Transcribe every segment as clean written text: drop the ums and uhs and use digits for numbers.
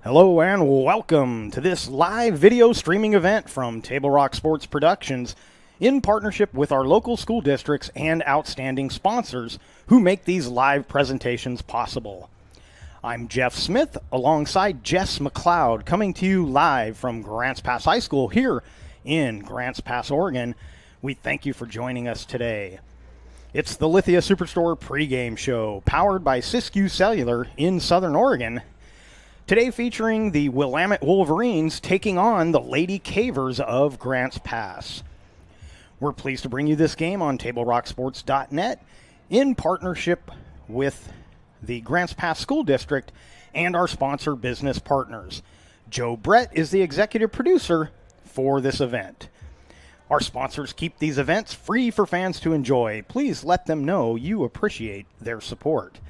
Hello and welcome to this live video streaming event from Table Rock Sports Productions in partnership with our local school districts and outstanding sponsors who make these live presentations possible. I'm Jeff Smith alongside Jess McLeod coming to you live from Grants Pass High School here in Grants Pass, Oregon. We thank you for joining us today. It's the Lithia Superstore pregame show powered by Siskiyou Cellular in Southern Oregon. Today featuring the Willamette Wolverines taking on the Lady Cavers of Grants Pass. We're pleased to bring you this game on TableRockSports.net in partnership with the Grants Pass School District and our sponsor business partners. Joe Brett is the executive producer for this event. Our sponsors keep these events free for fans to enjoy. Please let them know you appreciate their support.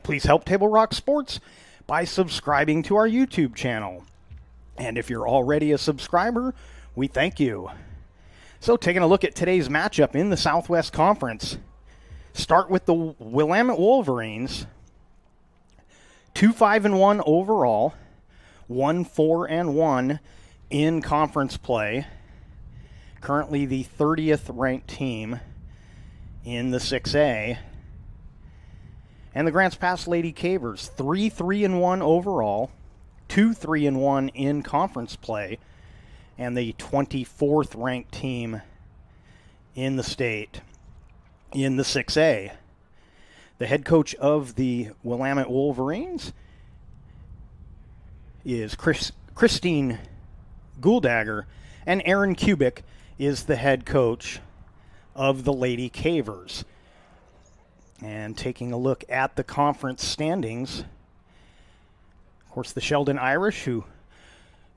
Please help Table Rock Sports by subscribing to our YouTube channel. And if you're already a subscriber, we thank you. So taking a look at today's matchup in the Southwest Conference, start with the Willamette Wolverines, 2-5-1 overall, 1-4-1 in conference play, currently the 30th ranked team in the 6A. And the Grants Pass Lady Cavers, 3-3-1 overall, 2-3-1 in conference play, and the 24th ranked team in the state in the 6A. The head coach of the Willamette Wolverines is Christine Gouldagger, and Aaron Kubik is the head coach of the Lady Cavers. And taking a look at the conference standings, of course, the Sheldon Irish, who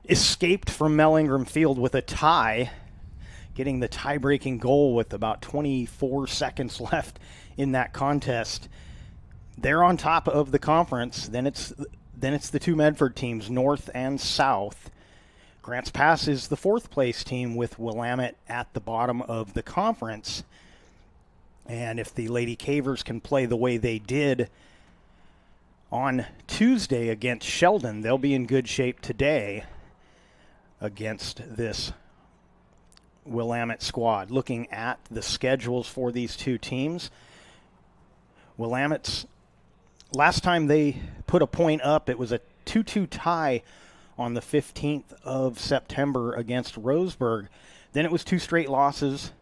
escaped from Mel Ingram Field with a tie, getting the tie-breaking goal with about 24 seconds left in that contest. They're on top of the conference. Then it's the two Medford teams, North and South. Grants Pass is the fourth place team with Willamette at the bottom of the conference. And if the Lady Cavers can play the way they did on Tuesday against Sheldon, they'll be in good shape today against this Willamette squad. Looking at the schedules for these two teams, Willamette's last time they put a point up, it was a 2-2 tie on the 15th of September against Roseburg. Then it was two straight losses,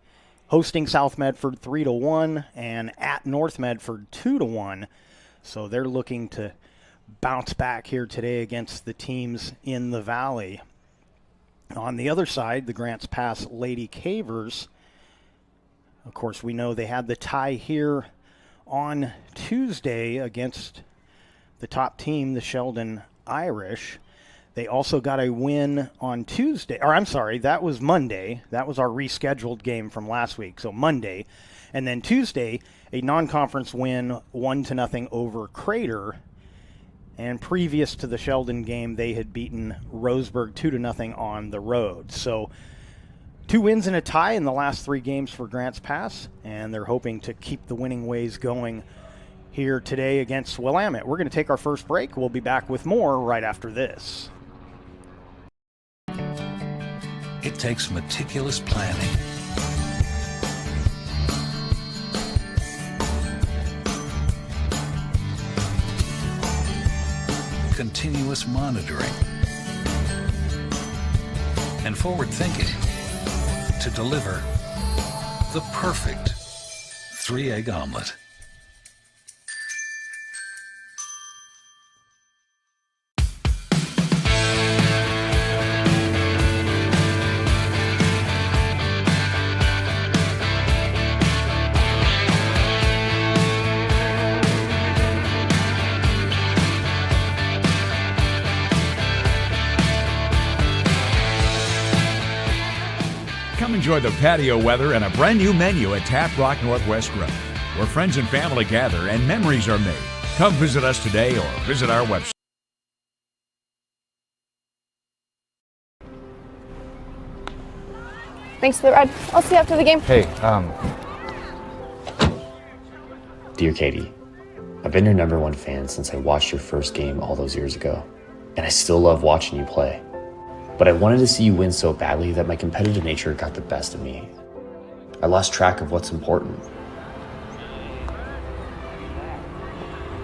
hosting South Medford 3-1 and at North Medford 2-1. So they're looking to bounce back here today against the teams in the Valley. On the other side, the Grants Pass Lady Cavers, of course, we know they had the tie here on Tuesday against the top team, the Sheldon Irish. They also got a win on Tuesday, or I'm sorry, that was Monday. That was our rescheduled game from last week, so Monday. And then Tuesday, a non-conference win, 1-0 over Crater. And previous to the Sheldon game, they had beaten Roseburg 2-0 on the road. So 2 wins and a tie in the last 3 games for Grants Pass, and they're hoping to keep the winning ways going here today against Willamette. We're going to take our first break. We'll be back with more right after this. It takes meticulous planning, continuous monitoring, and forward thinking to deliver the perfect 3-egg omelet. Enjoy the patio weather and a brand new menu at Tap Rock Northwest Grill, where friends and family gather and memories are made. Come visit us today or visit our website. Thanks for the ride. I'll see you after the game. Hey, Dear Katie, I've been your #1 fan since I watched your first game all those years ago. and I still love watching you play. But I wanted to see you win so badly that my competitive nature got the best of me. I lost track of what's important.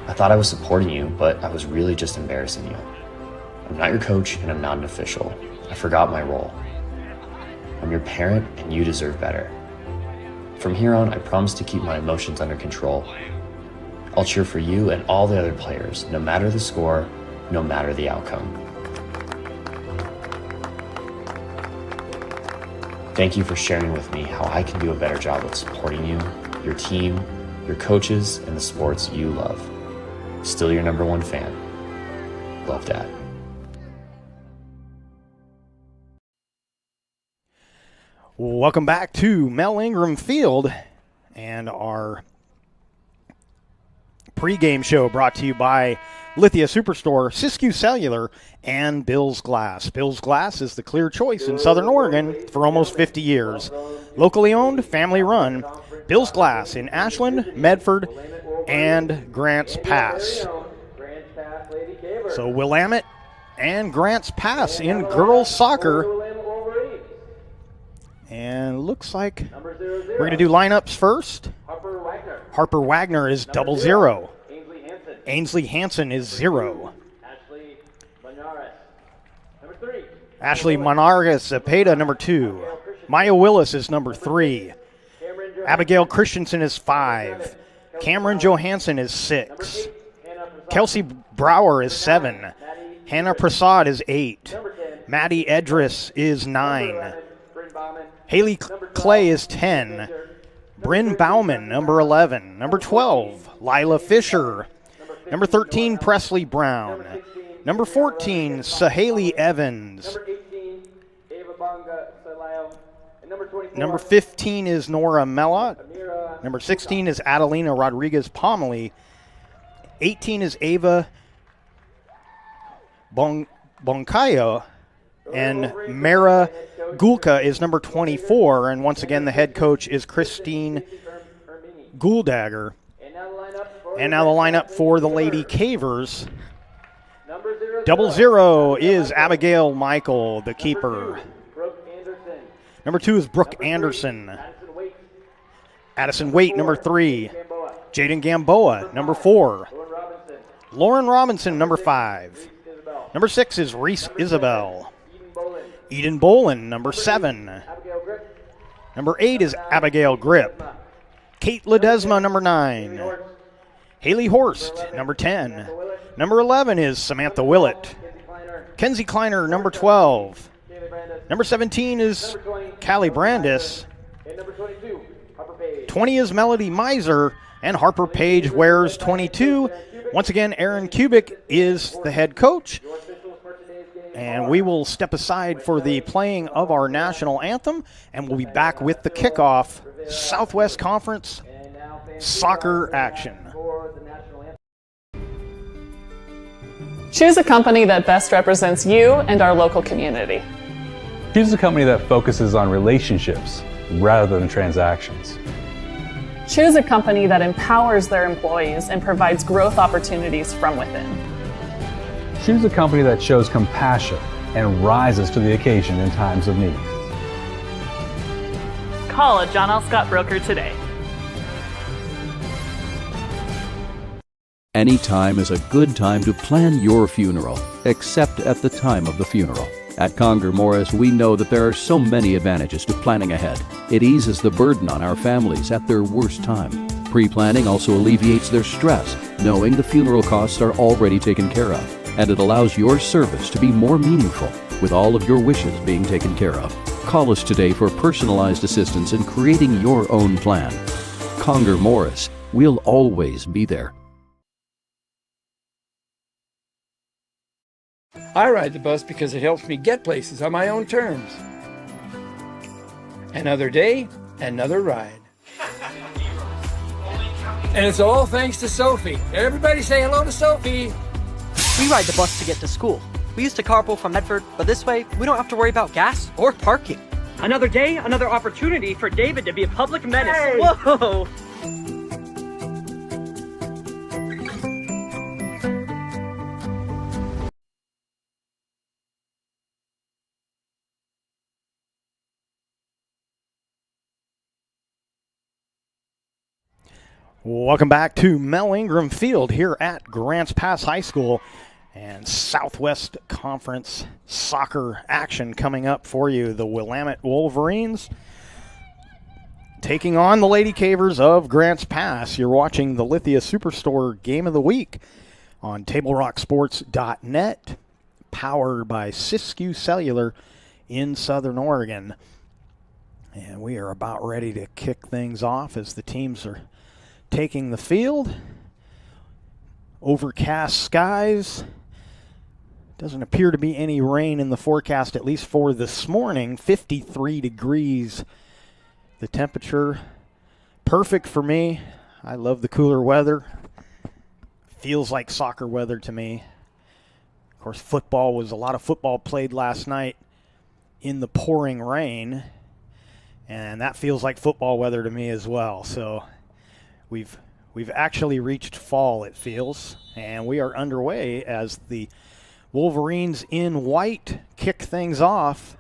I thought I was supporting you, but I was really just embarrassing you. I'm not your coach, and I'm not an official. I forgot my role. I'm your parent, and you deserve better. From here on, I promise to keep my emotions under control. I'll cheer for you and all the other players, no matter the score, no matter the outcome. Thank you for sharing with me how I can do a better job of supporting you, your team, your coaches, and the sports you love. Still your #1 fan. Love, Dad. Welcome back to Mel Ingram Field and our pregame show brought to you by Lithia Superstore, Siskiyou Cellular, and Bill's Glass. Bill's Glass is the clear choice in Southern Oregon for almost 50 years. Locally owned, family run, Bill's Glass in Ashland, Medford, and Grants Pass. So Willamette and Grants Pass in girls soccer. And looks like we're going to do lineups first. Harper Wagner is 0-0. Ainsley Hansen is 0. Ashley Monargas Cepeda, number 2. Maya Willis is number 3. Abigail Christensen is 5. Cameron Johansson is 6. Kelsey Brower is 7. Hannah Prasad is 8. Maddie Edris is 9. Haley Clay is 10. Bryn Bauman, number 11. Number 12, Lila Fisher. Number 13, Presley Brown. Number 14, Sahaley Evans. Number 15 is Nora Mellot. Number 16 is Adelina Rodriguez Pomelee. 18 is Ava Boncayo. And Mara Gulka is number 24. And once again, the head coach is Christine Gouldagger. And now the lineup for the Lady Cavers. 0-0 is Abigail Michael, the keeper. Number 2 is Brooke Anderson. Addison Waite, number 3. Jaden Gamboa, number 4. Lauren Robinson, number 5. Number 6 is Reese Isabel. Eden Bolin, number 7. Number 8 is Abigail Grip. Kate Ledesma, number 9. Haley Horst, number 10. Number 11 is Samantha Willett. Kenzie Kleiner, number 12. Number 17 is Callie Brandis. 20 is Melody Miser. And Harper Page wears 22. Once again, Aaron Kubik is the head coach. And we will step aside for the playing of our national anthem, and we'll be back with the kickoff Southwest Conference soccer action. Choose a company that best represents you and our local community. Choose a company that focuses on relationships rather than transactions. Choose a company that empowers their employees and provides growth opportunities from within. Choose a company that shows compassion and rises to the occasion in times of need. Call a John L. Scott broker today. Any time is a good time to plan your funeral, except at the time of the funeral. At Conger Morris, we know that there are so many advantages to planning ahead. It eases the burden on our families at their worst time. Pre-planning also alleviates their stress, knowing the funeral costs are already taken care of. And it allows your service to be more meaningful, with all of your wishes being taken care of. Call us today for personalized assistance in creating your own plan. Conger Morris, we'll always be there. I ride the bus because it helps me get places on my own terms. Another day, another ride. And it's all thanks to Sophie. Everybody say hello to Sophie. We ride the bus to get to school. We used to carpool from Medford, but this way, we don't have to worry about gas or parking. Another day, another opportunity for David to be a public menace. Hey. Whoa! Welcome back to Mel Ingram Field here at Grants Pass High School, and Southwest Conference soccer action coming up for you. The Willamette Wolverines taking on the Lady Cavers of Grants Pass. You're watching the Lithia Superstore Game of the Week on TableRockSports.net, powered by Siskiyou Cellular in Southern Oregon. And we are about ready to kick things off as the teams are taking the field. Overcast skies. Doesn't appear to be any rain in the forecast, at least for this morning. 53 degrees. The temperature, perfect for me. I love the cooler weather. Feels like soccer weather to me. Of course, football was a lot of football played last night in the pouring rain. And that feels like football weather to me as well. So we've actually reached fall, it feels, and we are underway as the Wolverines in white kick things off.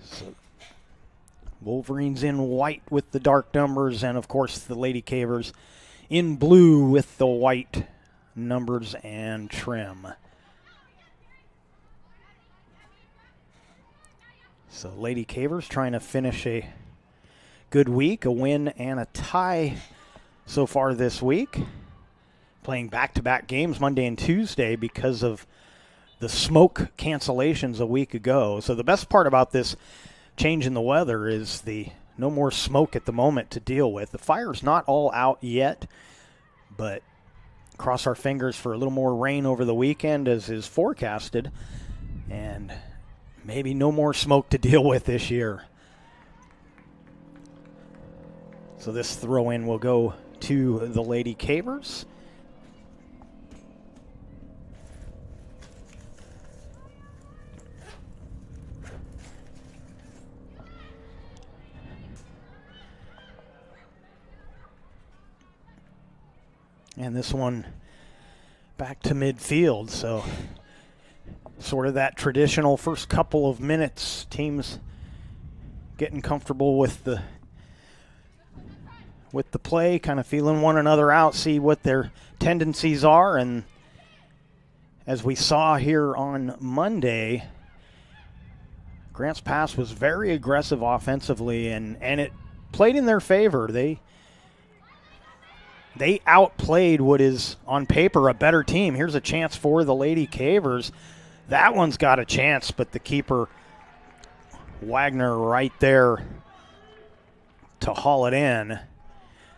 So Wolverines in white with the dark numbers, and of course the Lady Cavers in blue with the white numbers and trim. So Lady Cavers trying to finish a good week, a win and a tie so far this week. Playing back-to-back games Monday and Tuesday because of the smoke cancellations a week ago. So the best part about this change in the weather is the no more smoke at the moment to deal with. The fire's not all out yet, but cross our fingers for a little more rain over the weekend as is forecasted. And maybe no more smoke to deal with this year. So this throw-in will go to the Lady Cavers. And this one back to midfield, so sort of that traditional first couple of minutes, teams getting comfortable with the play, kind of feeling one another out, see what their tendencies are. And as we saw here on Monday, Grants Pass was very aggressive offensively, and it played in their favor. They outplayed what is on paper a better team. Here's a chance for the Lady Cavers. That one's got a chance, but the keeper, Wagner, right there to haul it in.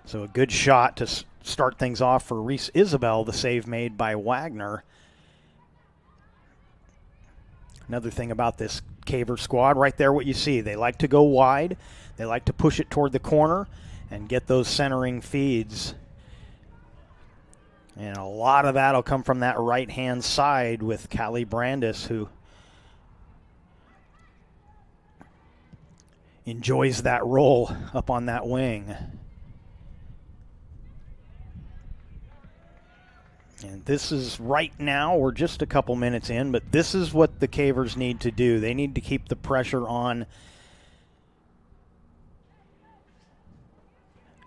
So a good shot to start things off for Reese Isabel, the save made by Wagner. Another thing about this Caver squad, right there what you see. They like to go wide. They like to push it toward the corner and get those centering feeds. And a lot of that will come from that right-hand side with Callie Brandis, who enjoys that roll up on that wing. And this is right now, we're just a couple minutes in, but this is what the Cavers need to do. They need to keep the pressure on.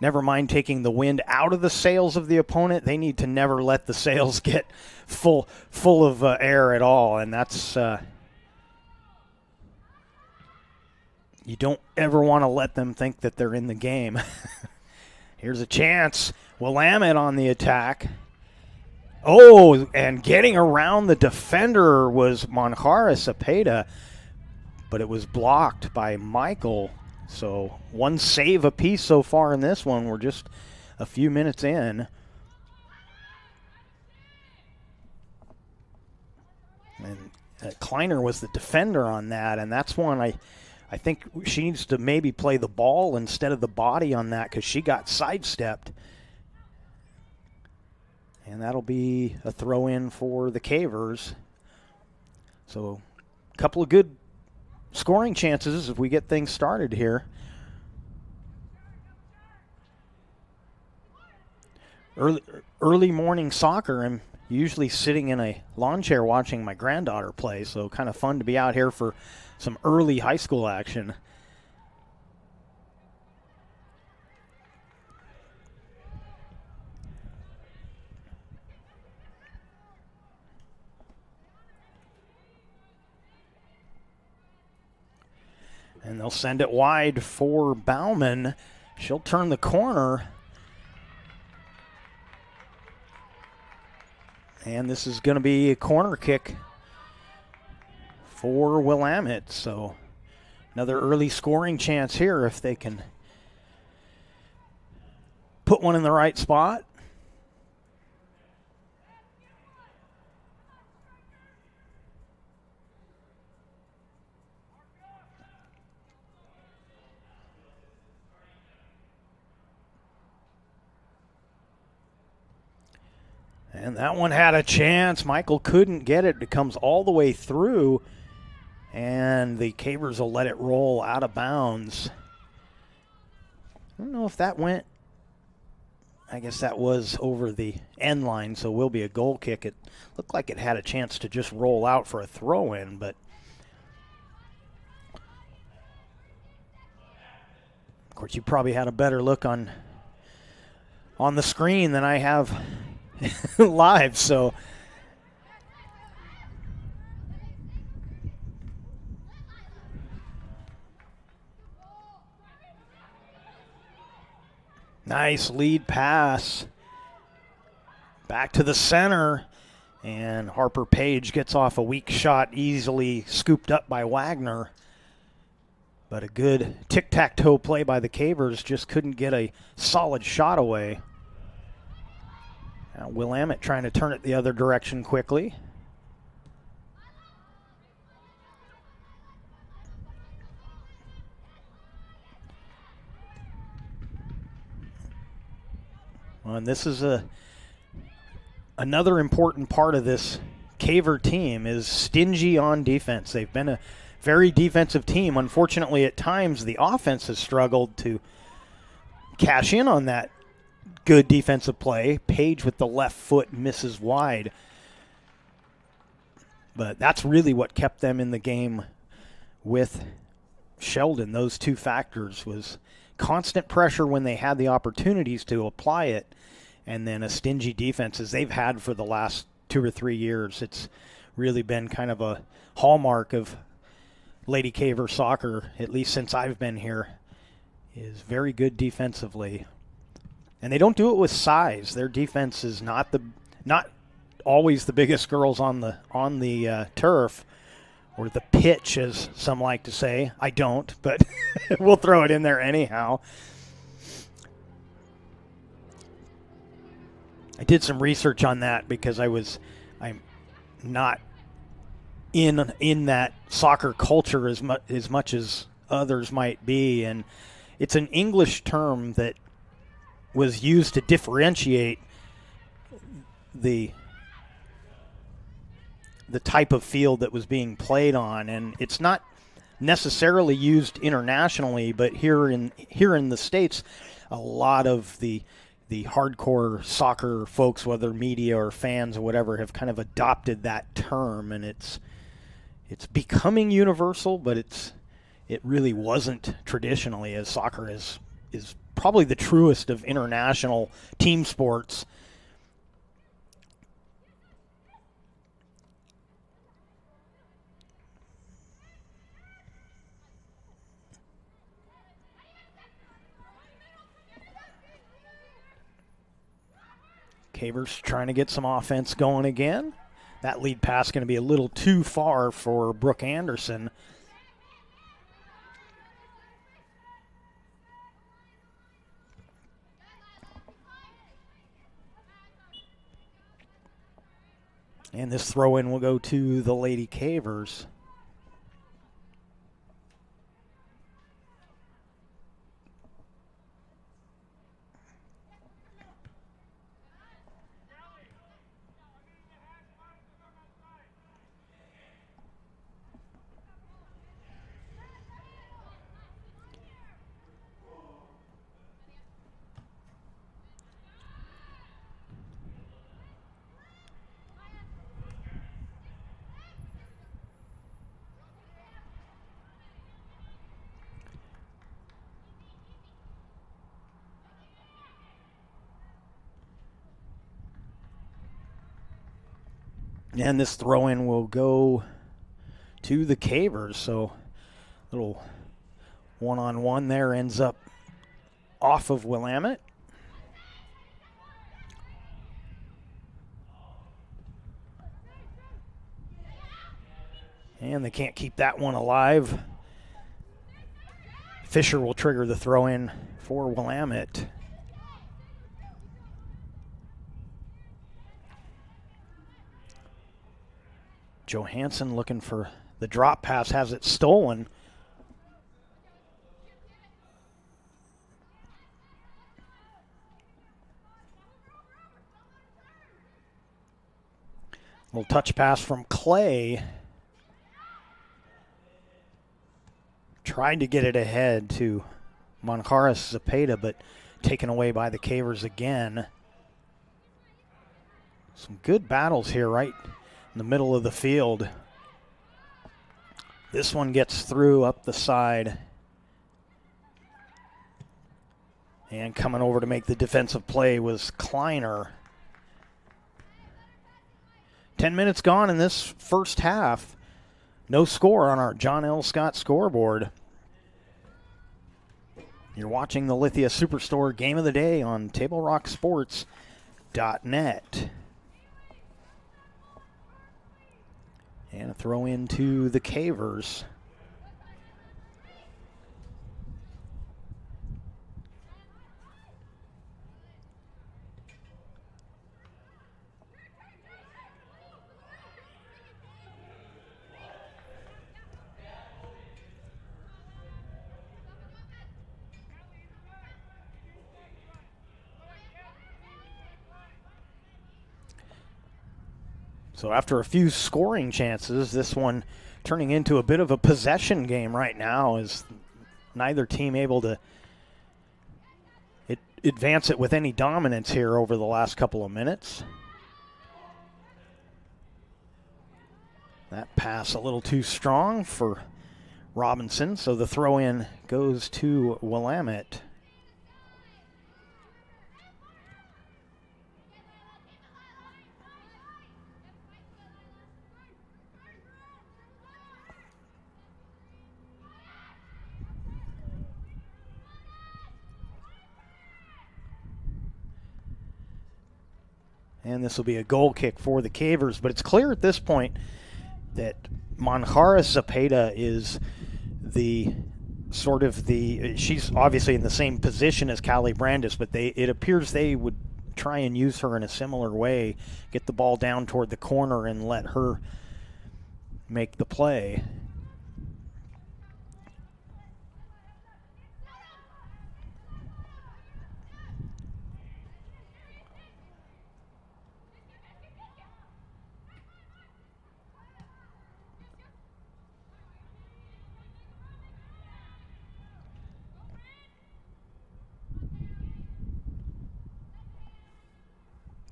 Never mind taking the wind out of the sails of the opponent. They need to never let the sails get full of air at all. And that's, you don't ever want to let them think that they're in the game. Here's a chance. Willamette on the attack. Oh, and getting around the defender was Monjara Cepeda, but it was blocked by Michael. So one save apiece so far in this one. We're just a few minutes in. And Kleiner was the defender on that, and that's one I think she needs to maybe play the ball instead of the body on that because she got sidestepped. And that'll be a throw-in for the Cavers. So a couple of good scoring chances if we get things started here. Early morning soccer. I'm usually sitting in a lawn chair watching my granddaughter play, so kind of fun to be out here for some early high school action. And they'll send it wide for Bauman. She'll turn the corner. And this is going to be a corner kick for Willamette. So another early scoring chance here if they can put one in the right spot. And that one had a chance. Michael couldn't get it. It comes all the way through. And the Cavers will let it roll out of bounds. I don't know if that went. I guess that was over the end line, so will be a goal kick. It looked like it had a chance to just roll out for a throw-in, but of course you probably had a better look on the screen than I have live, so nice lead pass back to the center, and Harper Page gets off a weak shot, easily scooped up by Wagner. But a good tic-tac-toe play by the Cavers, just couldn't get a solid shot away. Now Willamette trying to turn it the other direction quickly. Well, and this is another important part of this Caver team is stingy on defense. They've been a very defensive team. Unfortunately, at times the offense has struggled to cash in on that good defensive play. Page with the left foot misses wide. But that's really what kept them in the game with Sheldon. Those two factors was constant pressure when they had the opportunities to apply it, and then a stingy defense as they've had for the last 2 or 3 years. It's really been kind of a hallmark of Lady Caver soccer, at least since I've been here, is very good defensively. And they don't do it with size. Their defense is not always the biggest girls on the turf, or the pitch, as some like to say. I don't, but we'll throw it in there anyhow. I did some research on that because I'm not in that soccer culture as much as others might be, and it's an English term that was used to differentiate the type of field that was being played on, and it's not necessarily used internationally, but here in the States, a lot of the hardcore soccer folks, whether media or fans or whatever, have kind of adopted that term, and it's becoming universal, but it really wasn't traditionally, as soccer is probably the truest of international team sports. Cavers trying to get some offense going again. That lead pass going to be a little too far for Brooke Anderson. And this throw-in will go to the Lady Cavers. And this throw-in will go to the Cavers, so little One-on-one there ends up off of Willamette. And they can't keep that one alive. Fisher will trigger the throw-in for Willamette. Johansson looking for the drop pass, has it stolen. Little touch pass from Clay. Tried to get it ahead to Monjaras Zepeda, but taken away by the Cavers again. Some good battles here right in the middle of the field. This one gets through up the side. And coming over to make the defensive play was Kleiner. 10 minutes gone in this first half. No score on our John L. Scott scoreboard. You're watching the Lithia Superstore Game of the Day on TableRockSports.net. And a throw into the Cavers. So after a few scoring chances, this one turning into a bit of a possession game right now, is neither team able to advance it with any dominance here over the last couple of minutes. That pass a little too strong for Robinson, so the throw-in goes to Willamette. And this will be a goal kick for the Cavers, but it's clear at this point that Monjaras Zepeda is she's obviously in the same position as Callie Brandis, but it appears they would try and use her in a similar way, get the ball down toward the corner and let her make the play.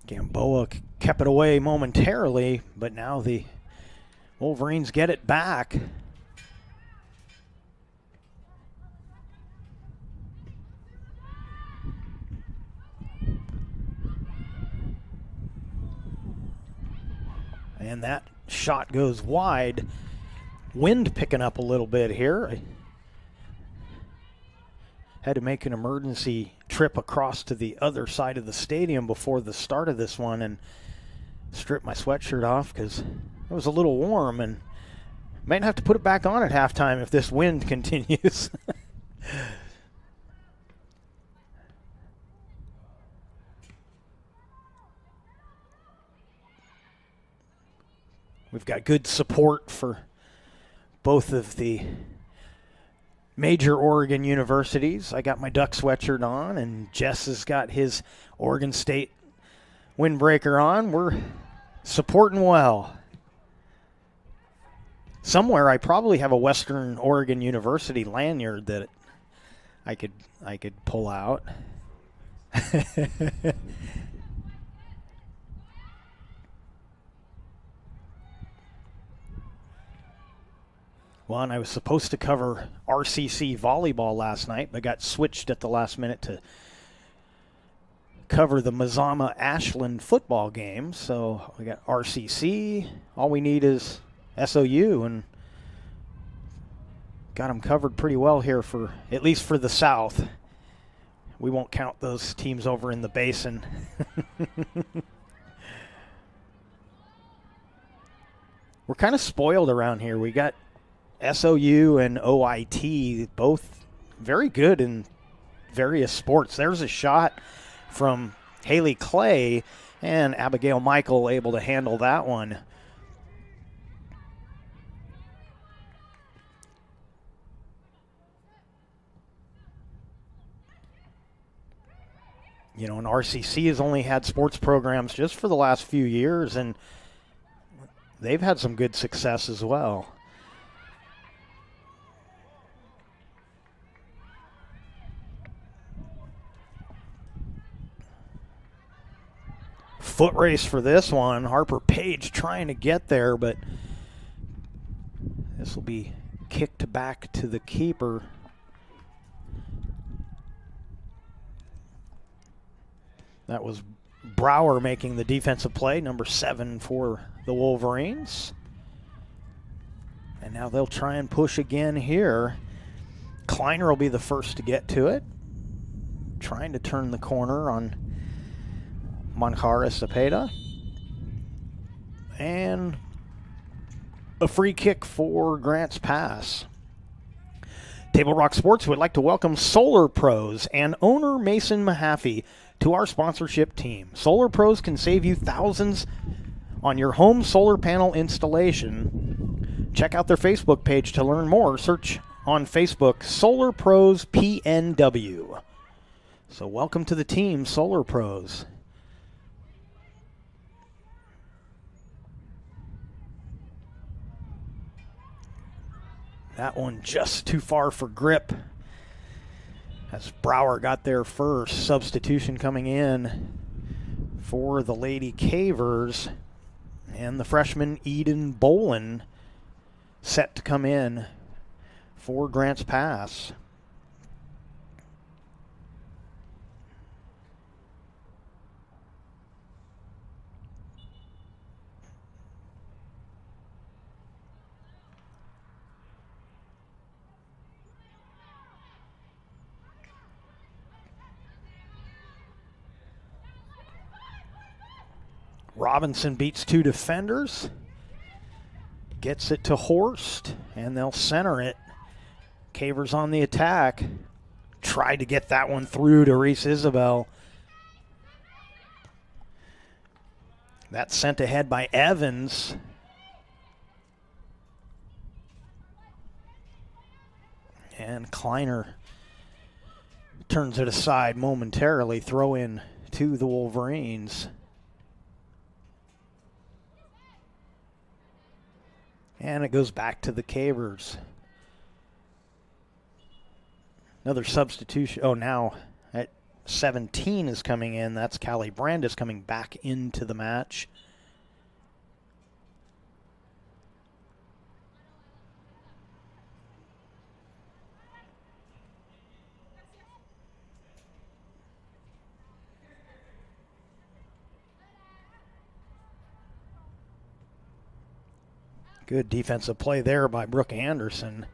Gamboa kept it away momentarily, but now the Wolverines get it back. And that shot goes wide. Wind picking up a little bit here. I had to make an emergency trip across to the other side of the stadium before the start of this one and strip my sweatshirt off because it was a little warm, and might have to put it back on at halftime if this wind continues. We've got good support for both of the major Oregon universities. I got my Duck sweatshirt on, and Jess has got his Oregon State windbreaker on. We're supporting well. Somewhere I probably have a Western Oregon University lanyard that I could pull out. Well, and I was supposed to cover RCC volleyball last night, but got switched at the last minute to cover the Mazama-Ashland football game. So we got RCC. All we need is SOU, and got them covered pretty well here for, at least for the South. We won't count those teams over in the Basin. We're kind of spoiled around here. We got SOU and OIT, both very good in various sports. There's a shot from Haley Clay, and Abigail Michael able to handle that one. You know, and RCC has only had sports programs just for the last few years, and they've had some good success as well. Foot race for this one. Harper Page trying to get there, but this will be kicked back to the keeper. That was Brower making the defensive play, number 7 for the Wolverines. And now they'll try and push again here. Kleiner will be the first to get to it. Trying to turn the corner on Manjara Cepeda. And a free kick for Grants Pass. Table Rock Sports would like to welcome Solar Pros and owner Mason Mahaffey to our sponsorship team. Solar Pros can save you thousands on your home solar panel installation. Check out their Facebook page to learn more. Search on Facebook, Solar Pros PNW. So welcome to the team, Solar Pros. That one just too far for grip, as Brower got there first. Substitution coming in for the Lady Cavers, and the freshman Eden Bolin set to come in for Grants Pass. Robinson beats 2 defenders, gets it to Horst, and they'll center it. Cavers on the attack. Tried to get that one through to Reese Isabel. That's sent ahead by Evans. And Kleiner turns it aside momentarily. Throw in to the Wolverines. And it goes back to the Cavers. Another substitution. Oh, now at 17 is coming in. That's Callie Brandis coming back into the match. Good defensive play there by Brooke Anderson.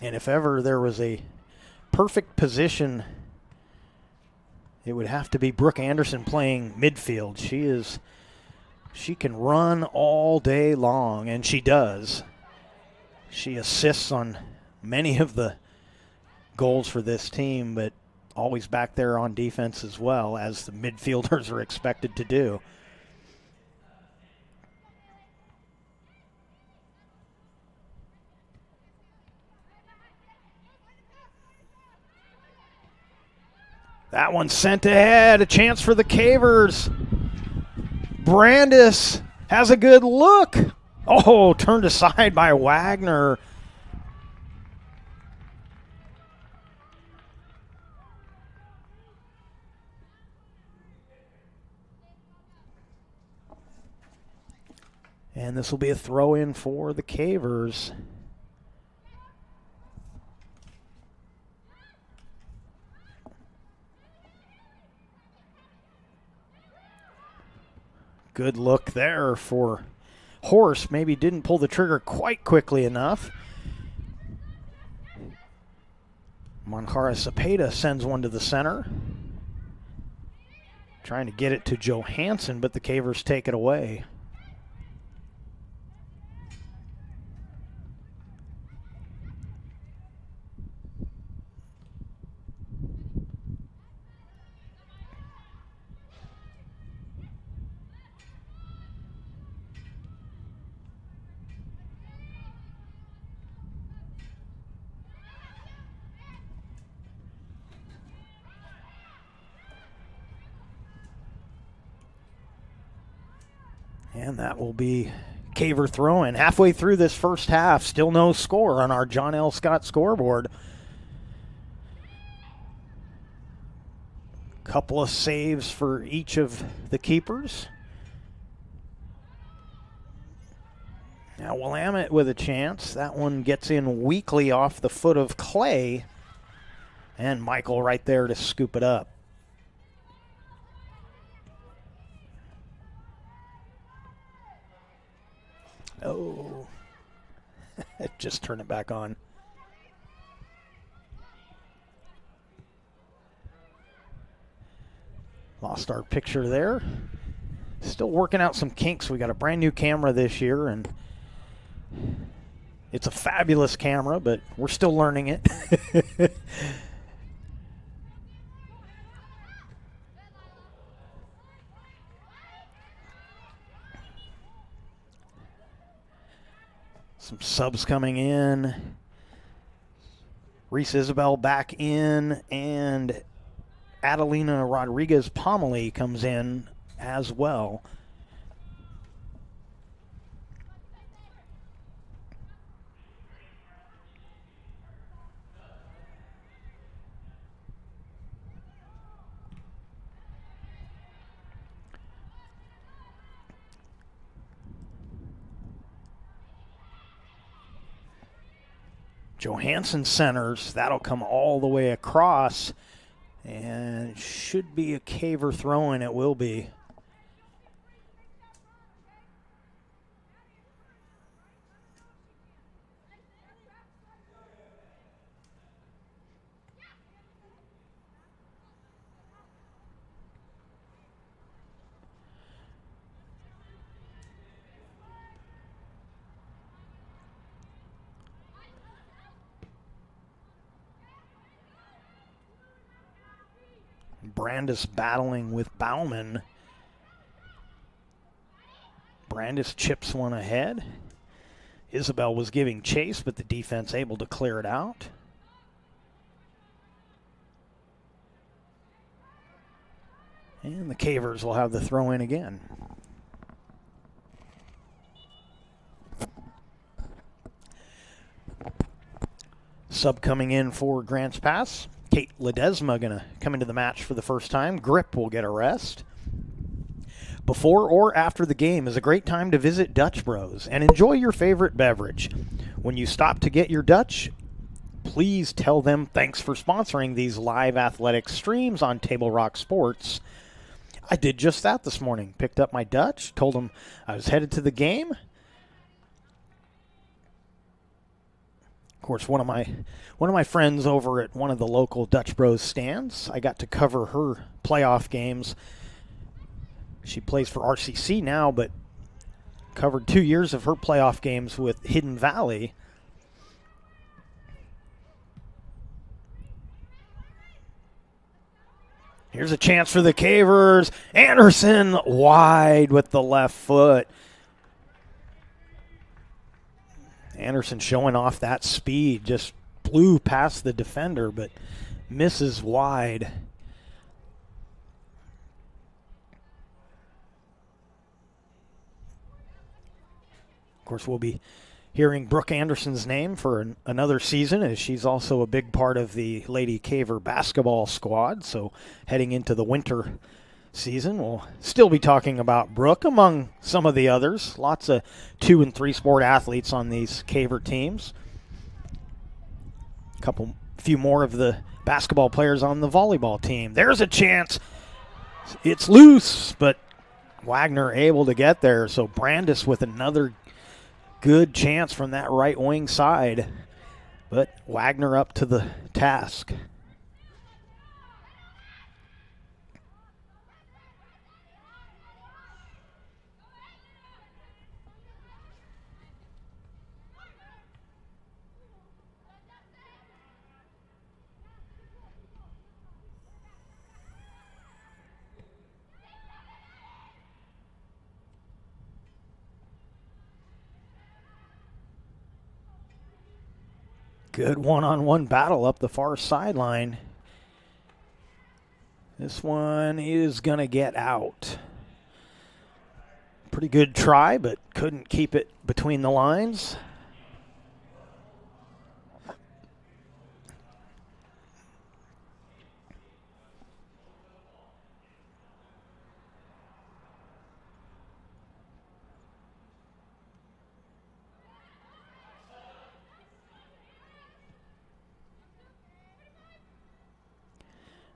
And if ever there was a perfect position, it would have to be Brooke Anderson playing midfield. She can run all day long, and she does. She assists on many of the goals for this team, but always back there on defense as well, as the midfielders are expected to do. That one sent ahead, a chance for the Cavers. Brandis has a good look. Oh, turned aside by Wagner. And this will be a throw-in for the Cavers. Good look there for Horse. Maybe didn't pull the trigger quite quickly enough. Monjara Cepeda sends one to the center. Trying to get it to Johansson, but the Cavers take it away. And that will be Caver throwing. Halfway through this first half, still no score on our John L. Scott scoreboard. Couple of saves for each of the keepers. Now Willamette with a chance. That one gets in weakly off the foot of Clay. And Michael right there to scoop it up. Oh, just turn it back on. Lost our picture there. Still working out some kinks. We got a brand new camera this year, and it's a fabulous camera, but we're still learning it. Some subs coming in. Reese Isabel back in, and Adelina Rodriguez-Pomelee comes in as well. Johansson centers. That'll come all the way across. And it should be a Caver throw, and it will be. Brandis battling with Bauman. Brandis chips one ahead. Isabel was giving chase, but the defense able to clear it out. And the Cavers will have the throw in again. Sub coming in for Grants Pass. Kate Ledesma going to come into the match for the first time. Grip will get a rest. Before or after the game is a great time to visit Dutch Bros and enjoy your favorite beverage. When you stop to get your Dutch, please tell them thanks for sponsoring these live athletic streams on Table Rock Sports. I did just that this morning. Picked up my Dutch, told them I was headed to the game. Of course, one of my friends over at one of the local Dutch Bros stands, I got to cover her playoff games. She plays for RCC now, but covered 2 years of her playoff games with Hidden Valley. Here's a chance for the Cavers. Anderson wide with the left foot. Anderson showing off that speed, just blew past the defender, but misses wide. Of course, we'll be hearing Brooke Anderson's name for another season, as she's also a big part of the Lady Caver basketball squad. So heading into the winter season, we'll still be talking about Brooke among some of the others. Lots of 2- and 3-sport athletes on these Caver teams. Few more of the basketball players on the volleyball team. There's a chance. It's loose, but Wagner able to get there, so Brandis with another good chance from that right wing side. But Wagner up to the task. Good one-on-one battle up the far sideline. This one is going to get out. Pretty good try, but couldn't keep it between the lines.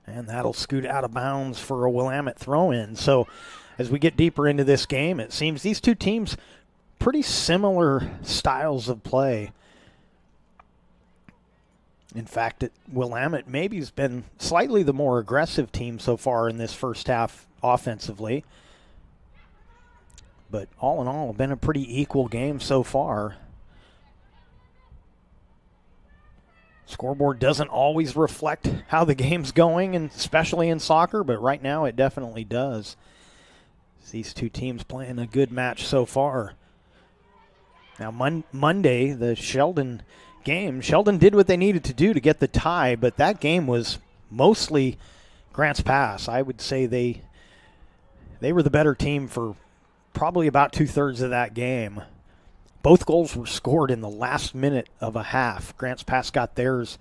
And that'll scoot out of bounds for a Willamette throw-in. So as we get deeper into this game, it seems these two teams pretty similar styles of play. In fact, Willamette maybe has been slightly the more aggressive team so far in this first half offensively. But all in all, been a pretty equal game so far. Scoreboard doesn't always reflect how the game's going, and especially in soccer, but right now it definitely does. These two teams playing a good match so far. Now Monday, the Sheldon game, Sheldon did what they needed to do to get the tie, but that game was mostly Grants Pass. I would say they were the better team for probably about 2/3 of that game. Both goals were scored in the last minute of a half. Grants Pass got theirs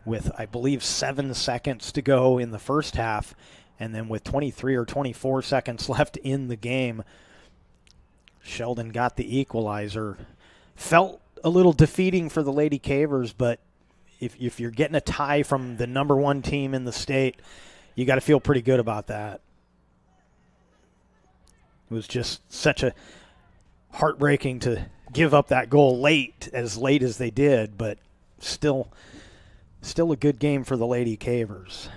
with, I believe, 7 seconds to go in the first half, and then with 23 or 24 seconds left in the game, Sheldon got the equalizer. Felt a little defeating for the Lady Cavers, but if you're getting a tie from the number one team in the state, you got to feel pretty good about that. It was just such a heartbreaking to give up that goal late as they did, but still a good game for the Lady Cavers.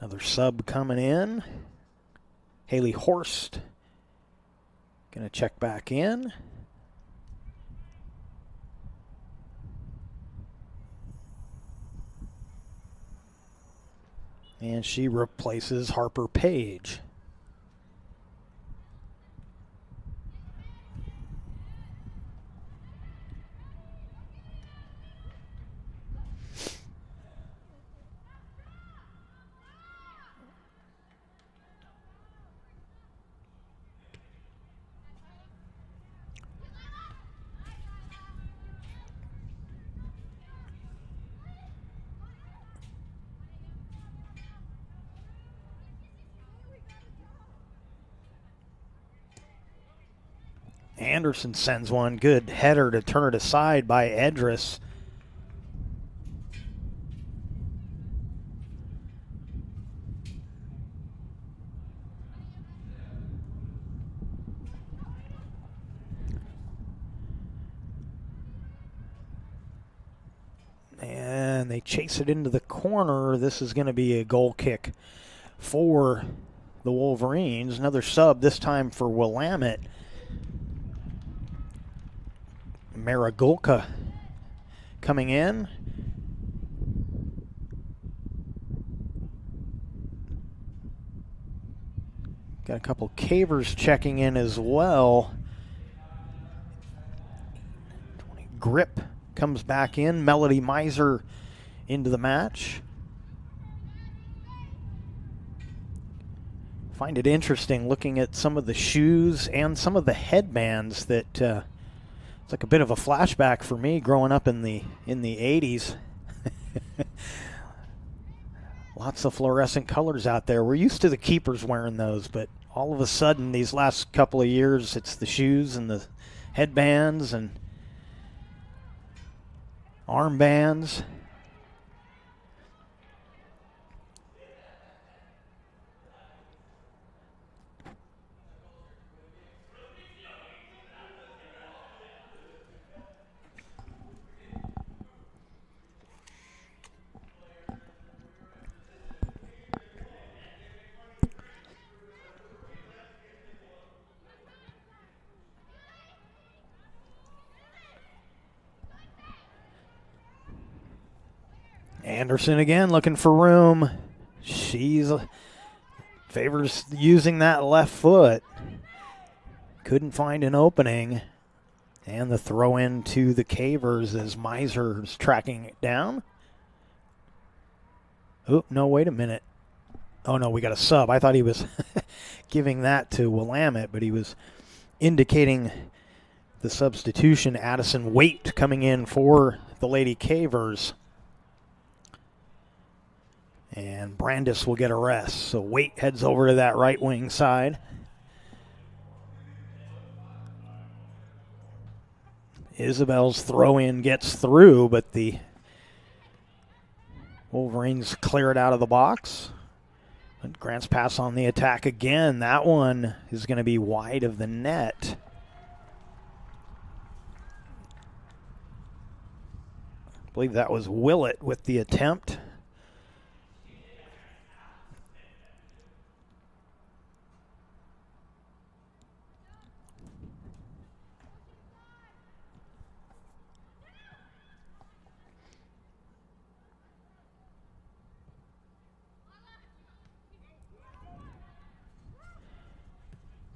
Another sub coming in. Haley Horst going to check back in. And she replaces Harper Page. Anderson sends one. Good header to turn it aside by Edris. And they chase it into the corner. This is going to be a goal kick for the Wolverines. Another sub, this time for Willamette. Maragulka coming in. Got a couple Cavers checking in as well. Grip comes back in. Melody Miser into the match. Find it interesting looking at some of the shoes and some of the headbands that it's like a bit of a flashback for me growing up in the 80s. Lots of fluorescent colors out there. We're used to the keepers wearing those, but all of a sudden these last couple of years it's the shoes and the headbands and armbands. Anderson again looking for room. She's favors using that left foot. Couldn't find an opening. And the throw in to the Cavers as Miser's tracking it down. Oh, no, wait a minute. Oh, no, we got a sub. I thought he was giving that to Willamette, but he was indicating the substitution. Addison Waite coming in for the Lady Cavers. And Brandis will get a rest. So Waite heads over to that right wing side. Isabel's throw-in gets through, but the Wolverines clear it out of the box. But Grant's pass on the attack again. That one is going to be wide of the net. I believe that was Willett with the attempt.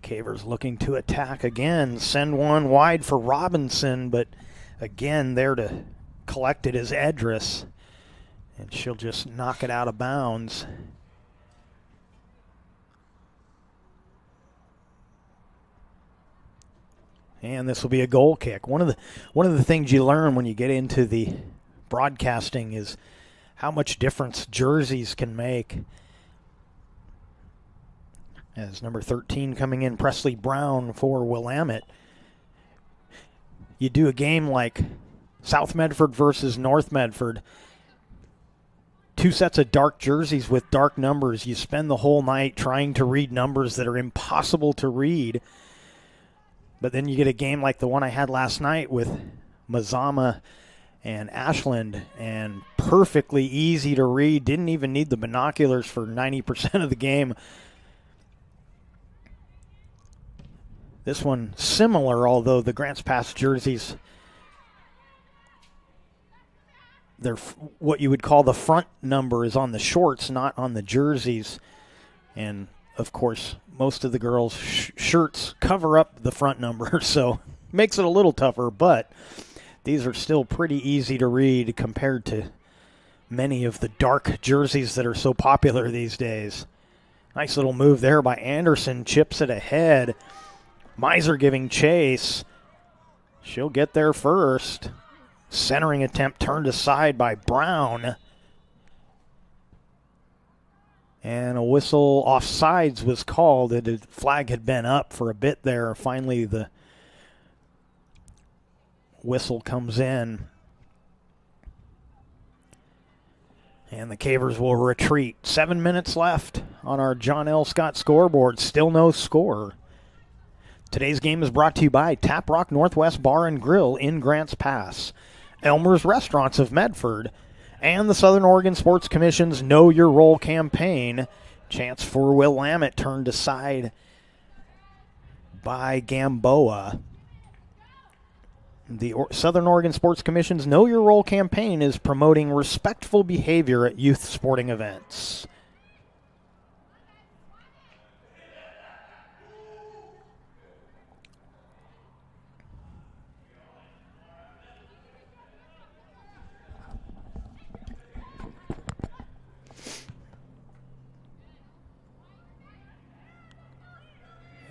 Cavers looking to attack again. Send one wide for Robinson, but again there to collect it is Edris. And she'll just knock it out of bounds. And this will be a goal kick. One of the things you learn when you get into the broadcasting is how much difference jerseys can make. As number 13 coming in, Presley Brown for Willamette. You do a game like South Medford versus North Medford. Two sets of dark jerseys with dark numbers. You spend the whole night trying to read numbers that are impossible to read. But then you get a game like the one I had last night with Mazama and Ashland, and perfectly easy to read. Didn't even need the binoculars for 90% of the game. This one similar, although the Grants Pass jerseys, they're what you would call the front number is on the shorts, not on the jerseys. And, of course, most of the girls' shirts cover up the front number, so makes it a little tougher. But these are still pretty easy to read compared to many of the dark jerseys that are so popular these days. Nice little move there by Anderson, chips it ahead. Miser giving chase. She'll get there first. Centering attempt turned aside by Brown. And a whistle offsides was called. The flag had been up for a bit there. Finally, the whistle comes in. And the Cavers will retreat. 7 minutes left on our John L. Scott scoreboard. Still no score. Today's game is brought to you by Tap Rock Northwest Bar and Grill in Grants Pass, Elmer's Restaurants of Medford, and the Southern Oregon Sports Commission's Know Your Role campaign. Chance for Willamette turned aside by Gamboa. The Southern Oregon Sports Commission's Know Your Role campaign is promoting respectful behavior at youth sporting events.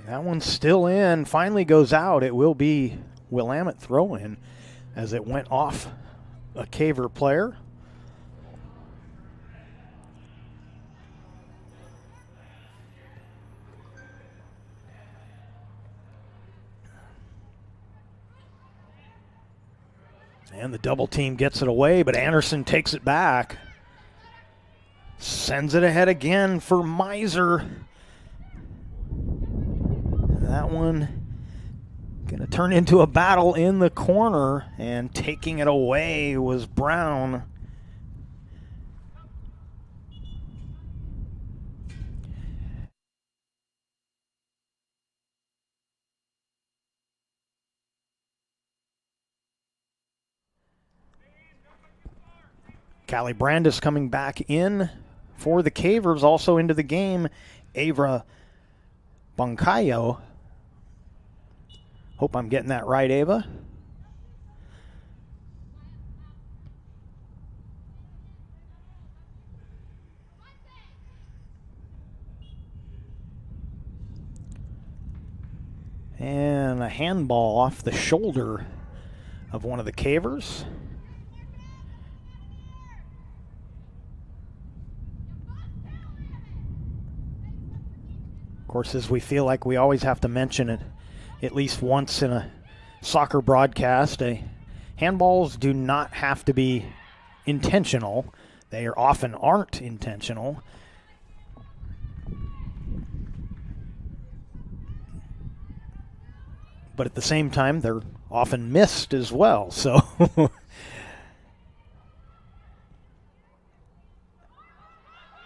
That one's still in. Finally goes out. It will be Willamette throw-in as it went off a Caver player. And the double team gets it away, but Anderson takes it back. Sends it ahead again for Miser. That one going to turn into a battle in the corner, and taking it away was Brown. Callie Brandis coming back in for the Cavers. Also into the game, Avra Boncayo. Hope I'm getting that right, Ava. And a handball off the shoulder of one of the Cavers. Of course, as we feel like we always have to mention it at least once in a soccer broadcast, handballs do not have to be intentional. They often aren't intentional. But at the same time, they're often missed as well. So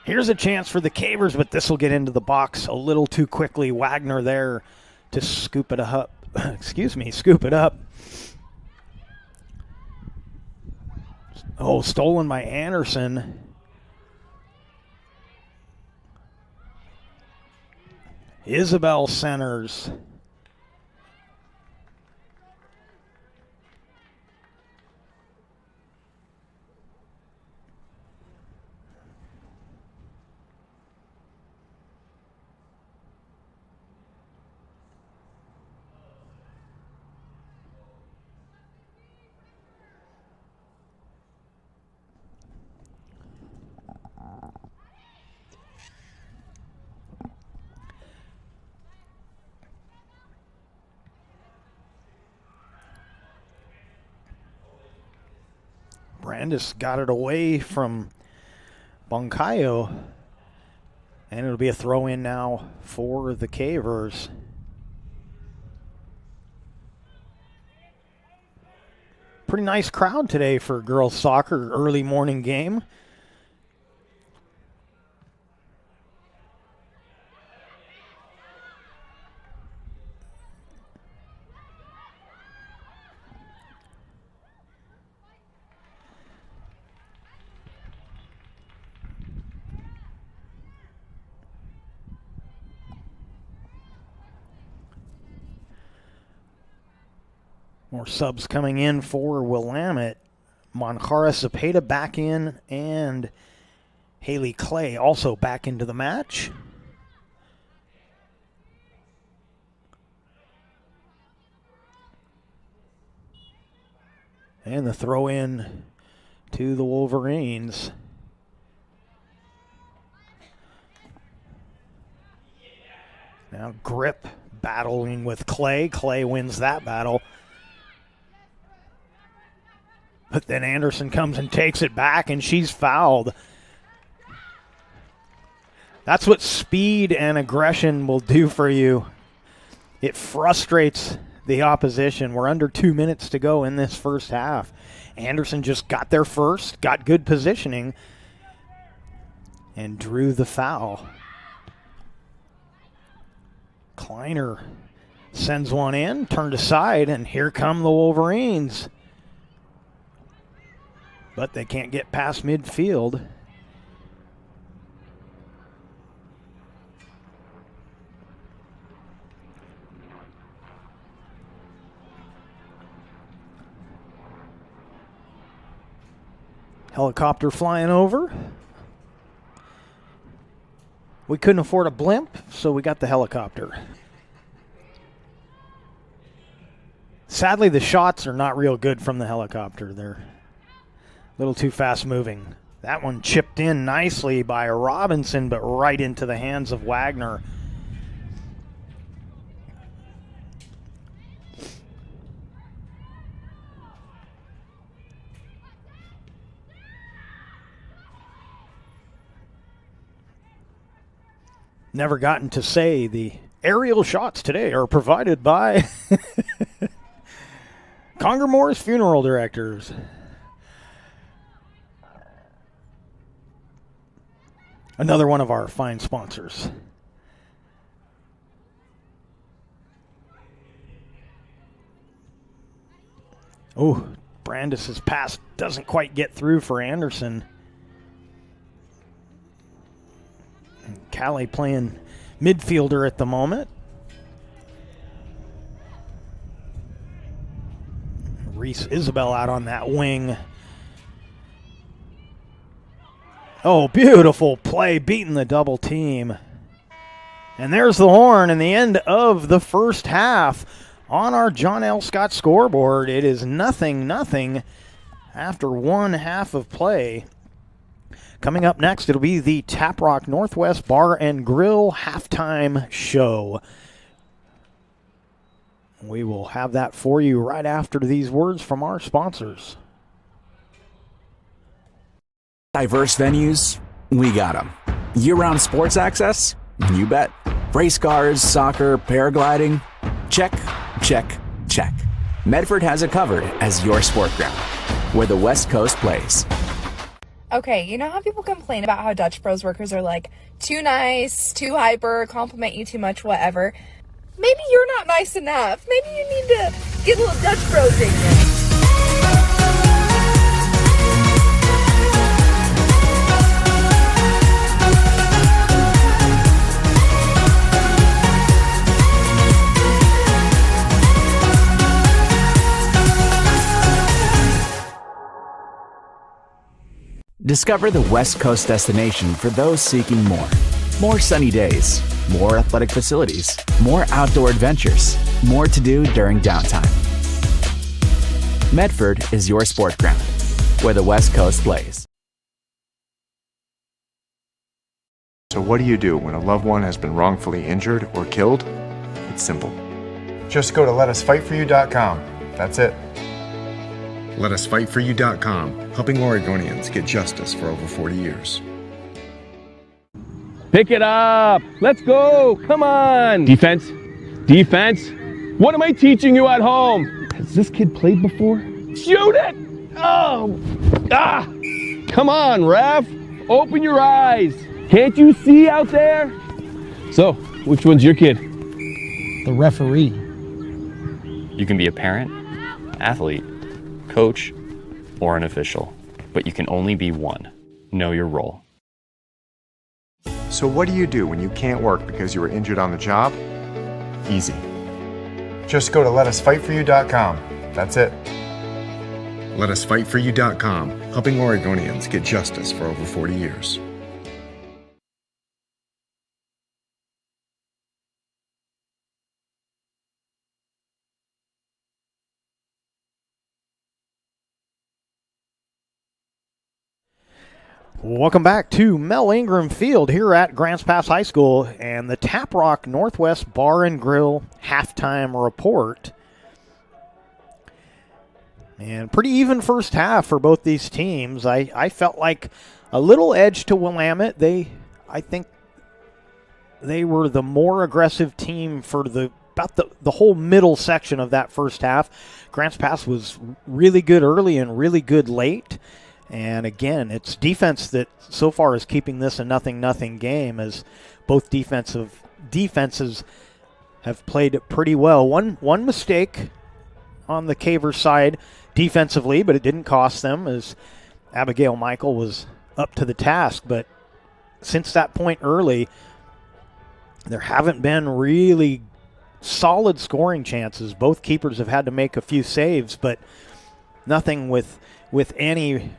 here's a chance for the Cavers, but this will get into the box a little too quickly. Wagner there to scoop it up. Scoop it up. Oh, stolen by Anderson. Isabel centers. Brandis got it away from Boncayo, and it'll be a throw-in now for the Cavers. Pretty nice crowd today for girls soccer, early morning game. More subs coming in for Willamette. Monjara Cepeda back in, and Haley Clay also back into the match. And the throw in to the Wolverines. Now Grip battling with Clay. Clay wins that battle. But then Anderson comes and takes it back, and she's fouled. That's what speed and aggression will do for you. It frustrates the opposition. We're under 2 minutes to go in this first half. Anderson just got there first, got good positioning, and drew the foul. Kleiner sends one in, turned aside, and here come the Wolverines. But they can't get past midfield. Helicopter flying over. We couldn't afford a blimp, so we got the helicopter. Sadly, the shots are not real good from the helicopter. They're a little too fast moving. That one chipped in nicely by Robinson, but right into the hands of Wagner. Never gotten to say the aerial shots today are provided by Conger Morris Funeral Directors. Another one of our fine sponsors. Oh, Brandis's pass doesn't quite get through for Anderson. Callie playing midfielder at the moment. Reese Isabel out on that wing. Oh, beautiful play, beating the double team. And there's the horn and the end of the first half. On our John L. Scott scoreboard, it is 0-0 after one half of play. Coming up next, it'll be the Tap Rock Northwest Bar and Grill halftime show. We will have that for you right after these words from our sponsors. Diverse venues, we got them. Year-round sports access? You bet. Race cars, soccer, paragliding? Check, check, check. Medford has it covered as your sport ground, where the West Coast plays. Okay, you know how people complain about how Dutch Bros workers are like too nice, too hyper, compliment you too much, whatever? Maybe you're not nice enough. Maybe you need to get a little Dutch Bros in you. Discover the West Coast destination for those seeking more. More sunny days, more athletic facilities, more outdoor adventures, more to do during downtime. Medford is your sport ground, where the West Coast plays. So what do you do when a loved one has been wrongfully injured or killed? It's simple. Just go to letusfightforyou.com. That's it. LetUsFightForYou.com, helping Oregonians get justice for over 40 years. Pick it up. Let's go. Come on. Defense. Defense. What am I teaching you at home? Has this kid played before? Shoot it. Oh. Ah. Come on, ref. Open your eyes. Can't you see out there? So, which one's your kid? The referee. You can be a parent, athlete, coach, or an official, but you can only be one. Know your role. So what do you do when you can't work because you were injured on the job? Easy. Just go to LetUsFightForYou.com. That's it. LetUsFightForYou.com, helping Oregonians get justice for over 40 years. Welcome back to Mel Ingram Field here at Grants Pass High School and the Tap Rock Northwest Bar and Grill halftime report. And pretty even first half for both these teams. I felt like a little edge to Willamette. I think they were the more aggressive team for about the whole middle section of that first half. Grants Pass was really good early and really good late. And again, it's defense that so far is keeping this a 0-0 game, as both defenses have played pretty well. One mistake on the Caver side defensively, but it didn't cost them, as Abigail Michael was up to the task. But since that point early, there haven't been really solid scoring chances. Both keepers have had to make a few saves, but nothing with any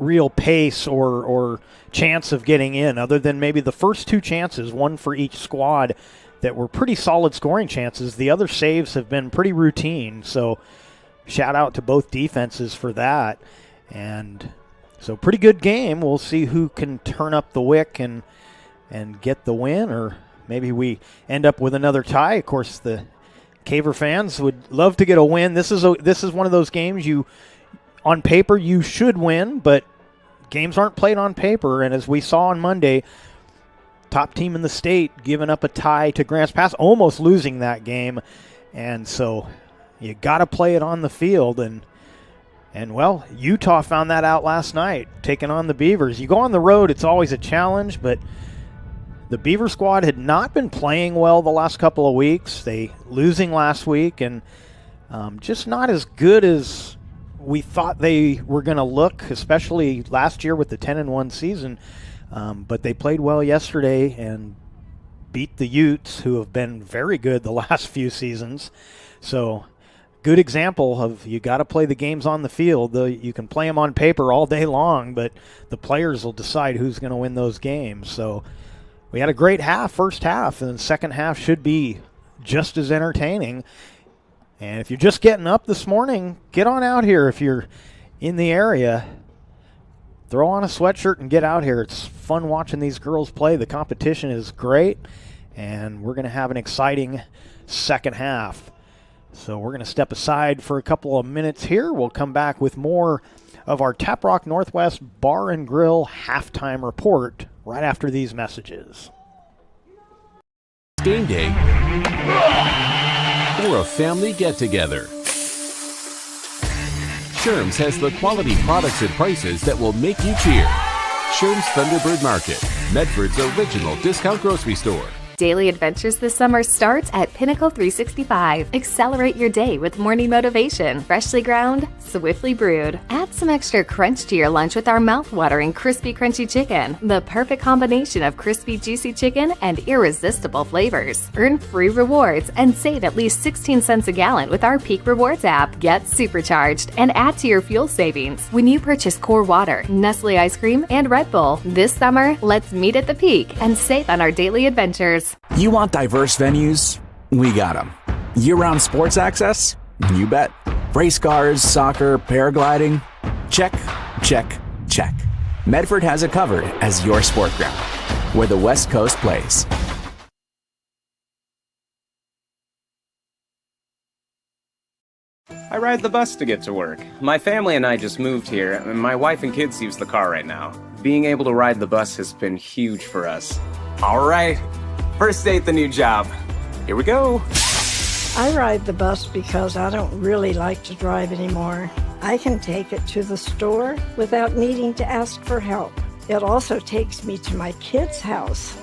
real pace or chance of getting in, other than maybe the first two chances, one for each squad, that were pretty solid scoring chances. The other saves have been pretty routine, so shout out to both defenses for that. And so pretty good game. We'll see who can turn up the wick and get the win, or maybe we end up with another tie. Of course, the Caver fans would love to get a win. This is one of those games on paper you should win, but games aren't played on paper. And as we saw on Monday, top team in the state giving up a tie to Grants Pass, almost losing that game. And so you got to play it on the field. And well, Utah found that out last night, taking on the Beavers. You go on the road, it's always a challenge, but the Beaver squad had not been playing well the last couple of weeks. They losing last week, and just not as good as we thought they were going to look, especially last year with the 10-1 season. But they played well yesterday and beat the Utes, who have been very good the last few seasons. So good example of you got to play the games on the field. You can play them on paper all day long, but the players will decide who's going to win those games. So we had a great first half, and the second half should be just as entertaining. And if you're just getting up this morning, get on out here. If you're in the area, throw on a sweatshirt and get out here. It's fun watching these girls play. The competition is great, and we're going to have an exciting second half. So we're going to step aside for a couple of minutes here. We'll come back with more of our Tap Rock Northwest Bar and Grill halftime report right after these messages. Game day or a family get-together. Sherm's has the quality products and prices that will make you cheer. Sherm's Thunderbird Market, Medford's original discount grocery store. Daily adventures this summer starts at Pinnacle 365. Accelerate your day with morning motivation. Freshly ground, swiftly brewed. Add some extra crunch to your lunch with our mouth-watering crispy crunchy chicken. The perfect combination of crispy juicy chicken and irresistible flavors. Earn free rewards and save at least 16 cents a gallon with our Peak Rewards app. Get supercharged and add to your fuel savings when you purchase Core Water, Nestle Ice Cream, and Red Bull. This summer, let's meet at the Peak and save on our daily adventures. You want diverse venues? We got them. Year-round sports access? You bet. Race cars, soccer, paragliding? Check, check, check. Medford has it covered as your sport ground, where the West Coast plays. I ride the bus to get to work. My family and I just moved here, and my wife and kids use the car right now. Being able to ride the bus has been huge for us. All right. First day at the new job. Here we go. I ride the bus because I don't really like to drive anymore. I can take it to the store without needing to ask for help. It also takes me to my kids' house.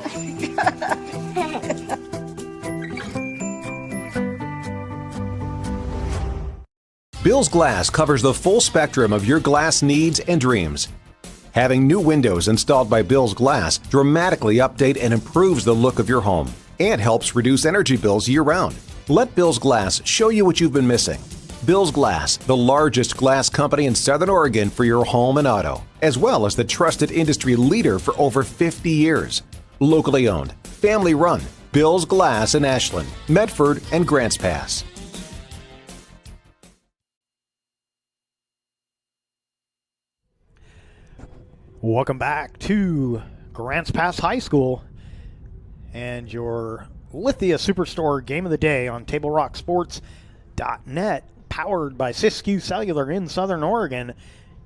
Bill's Glass covers the full spectrum of your glass needs and dreams. Having new windows installed by Bill's Glass dramatically update and improves the look of your home and helps reduce energy bills year-round. Let Bill's Glass show you what you've been missing. Bill's Glass, the largest glass company in Southern Oregon for your home and auto, as well as the trusted industry leader for over 50 years. Locally owned, family run, Bill's Glass in Ashland, Medford, and Grants Pass. Welcome back to Grants Pass High School and your Lithia Superstore Game of the Day on TableRockSports.net, powered by Siskiyou Cellular in Southern Oregon.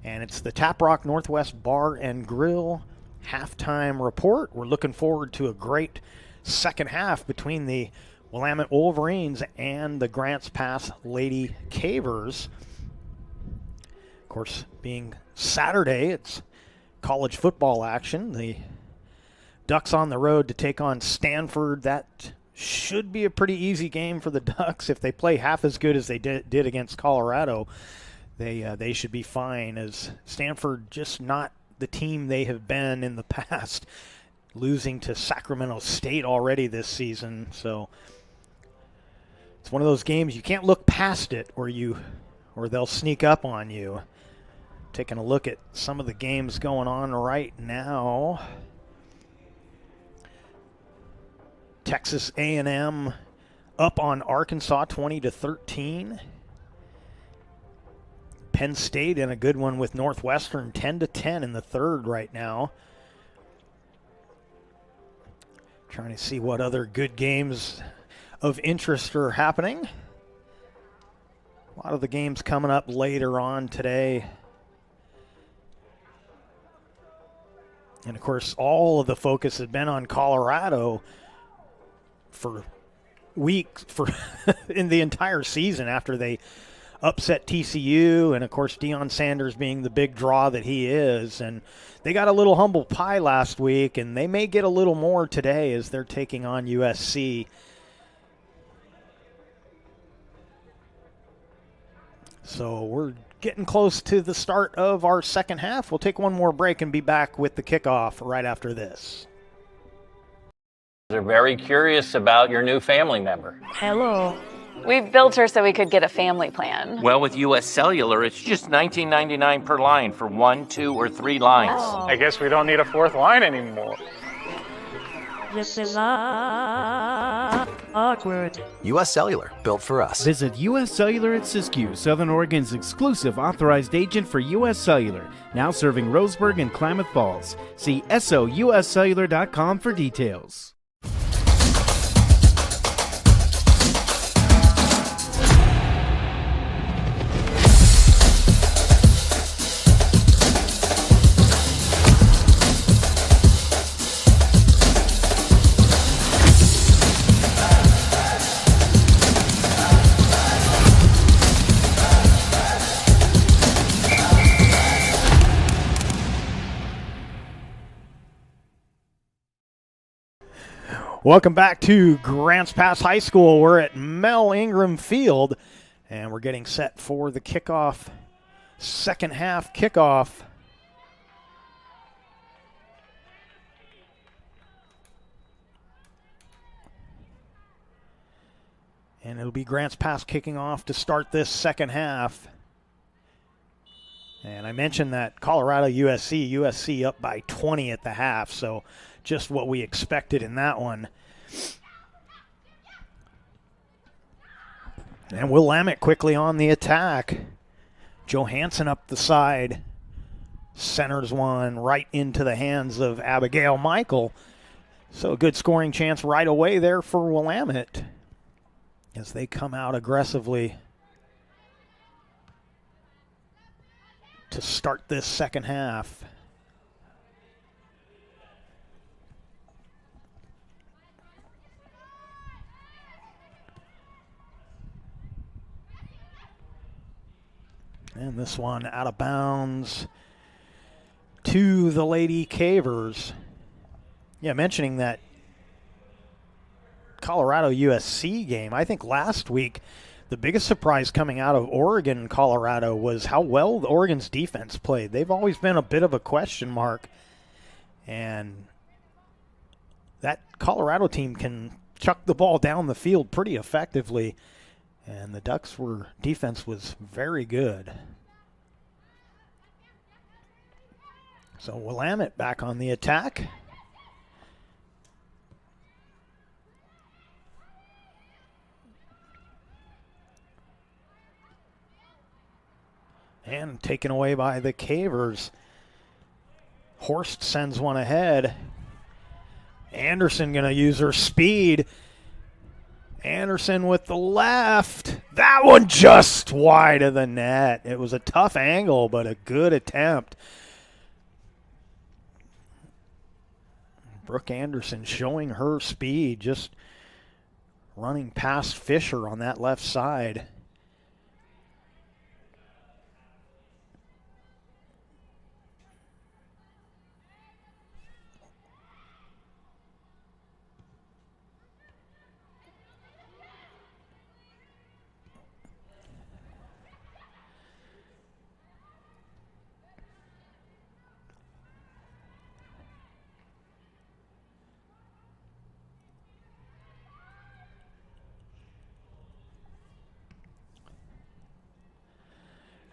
And it's the Tap Rock Northwest Bar and Grill halftime report. We're looking forward to a great second half between the Willamette Wolverines and the Grants Pass Lady Cavers. Of course, being Saturday, it's college football action. The Ducks on the road to take on Stanford. That should be a pretty easy game for the Ducks. If they play half as good as they did against Colorado, they should be fine, as Stanford just not the team they have been in the past, losing to Sacramento State already this season. So it's one of those games you can't look past it, or they'll sneak up on you. Taking a look at some of the games going on right now. Texas A&M up on Arkansas 20-13. Penn State in a good one with Northwestern 10-10 in the third right now. Trying to see what other good games of interest are happening. A lot of the games coming up later on today. And, of course, all of the focus has been on Colorado for weeks, in the entire season after they upset TCU. And, of course, Deion Sanders being the big draw that he is. And they got a little humble pie last week, and they may get a little more today as they're taking on USC. So we're getting close to the start of our second half. We'll take one more break and be back with the kickoff right after this. They're very curious about your new family member. Hello. We built her so we could get a family plan. Well, with U.S. Cellular, it's just $19.99 per line for 1, 2, or 3 lines. Oh. I guess we don't need a fourth line anymore. This is awkward. U.S. Cellular, built for us. Visit U.S. Cellular at Siskiyou, Southern Oregon's exclusive authorized agent for U.S. Cellular, now serving Roseburg and Klamath Falls. See souscellular.com for details. Welcome back to Grants Pass High School. We're at Mel Ingram Field, and we're getting set for the kickoff, second half kickoff. And it'll be Grants Pass kicking off to start this second half. And I mentioned that Colorado USC up by 20 at the half, so just what we expected in that one. And Willamette quickly on the attack. Johansson up the side. Centers one right into the hands of Abigail Michael. So a good scoring chance right away there for Willamette as they come out aggressively to start this second half. And this one out of bounds to the Lady Cavers. Yeah, mentioning that Colorado USC game, I think last week the biggest surprise coming out of Oregon and Colorado was how well the Oregon's defense played. They've always been a bit of a question mark. And that Colorado team can chuck the ball down the field pretty effectively. And the Ducks' defense was very good. So Willamette back on the attack. And taken away by the Cavers. Horst sends one ahead. Anderson going to use her speed. Anderson with the left. That one just wide of the net. It was a tough angle, but a good attempt. Brooke Anderson showing her speed, just running past Fisher on that left side.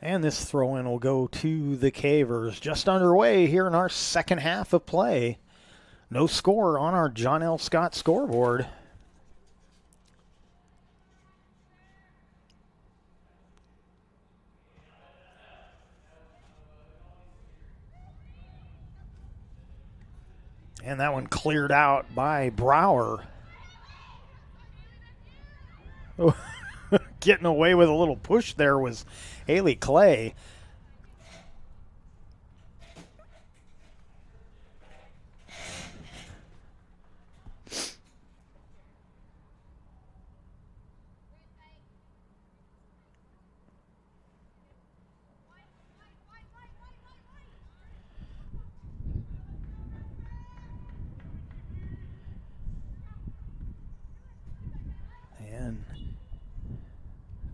And this throw-in will go to the Cavers. Just underway here in our second half of play. No score on our John L. Scott scoreboard. And that one cleared out by Brower. Oh. Getting away with a little push there was Haley Clay.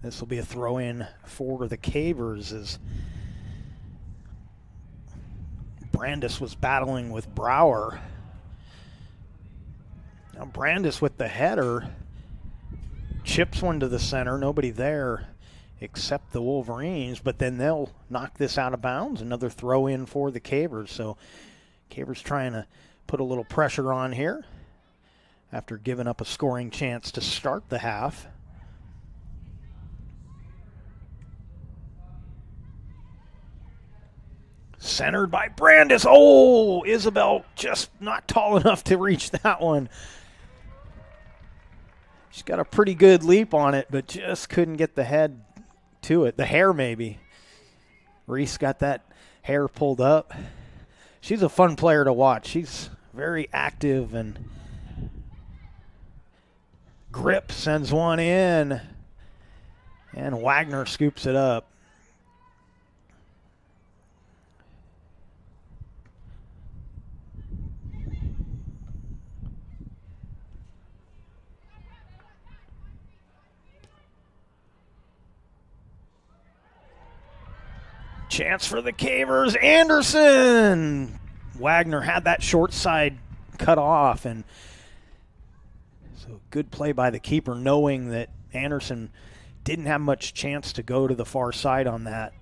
This will be a throw-in for the Cavers as Brandis was battling with Brower. Now Brandis with the header chips one to the center. Nobody there except the Wolverines, but then they'll knock this out of bounds. Another throw-in for the Cavers. So Cavers trying to put a little pressure on here after giving up a scoring chance to start the half. Centered by Brandis. Oh, Isabel just not tall enough to reach that one. She's got a pretty good leap on it, but just couldn't get the head to it. The hair, maybe. Reese got that hair pulled up. She's a fun player to watch. She's very active, and Grip sends one in, and Wagner scoops it up. Chance for the Cavers. Anderson! Wagner had that short side cut off, and so good play by the keeper, knowing that Anderson didn't have much chance to go to the far side on that.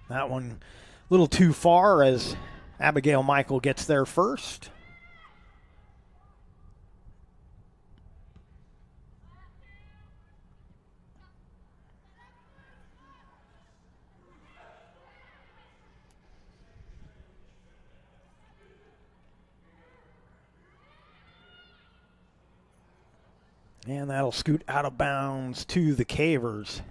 That one a little too far as Abigail Michael gets there first. And that'll scoot out of bounds to the Cavers.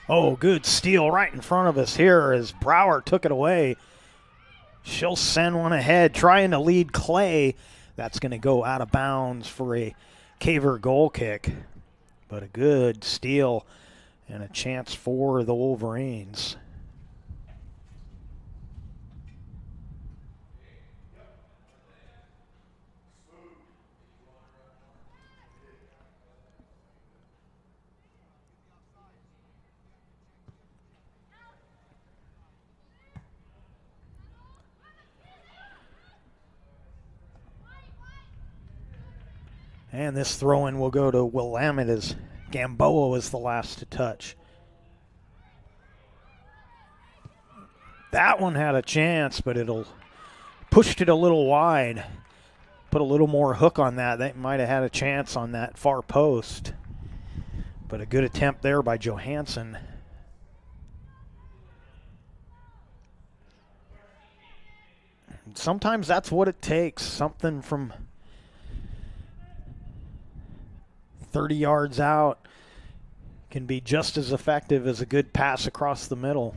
Oh, good steal right in front of us here as Brower took it away. She'll send one ahead, trying to lead Clay. That's going to go out of bounds for a Caver goal kick. But a good steal and a chance for the Wolverines. And this throw-in will go to Willamette as Gamboa was the last to touch. That one had a chance, but it'll pushed it a little wide. Put a little more hook on that. They might have had a chance on that far post. But a good attempt there by Johansson. Sometimes that's what it takes. Something from 30 yards out can be just as effective as a good pass across the middle.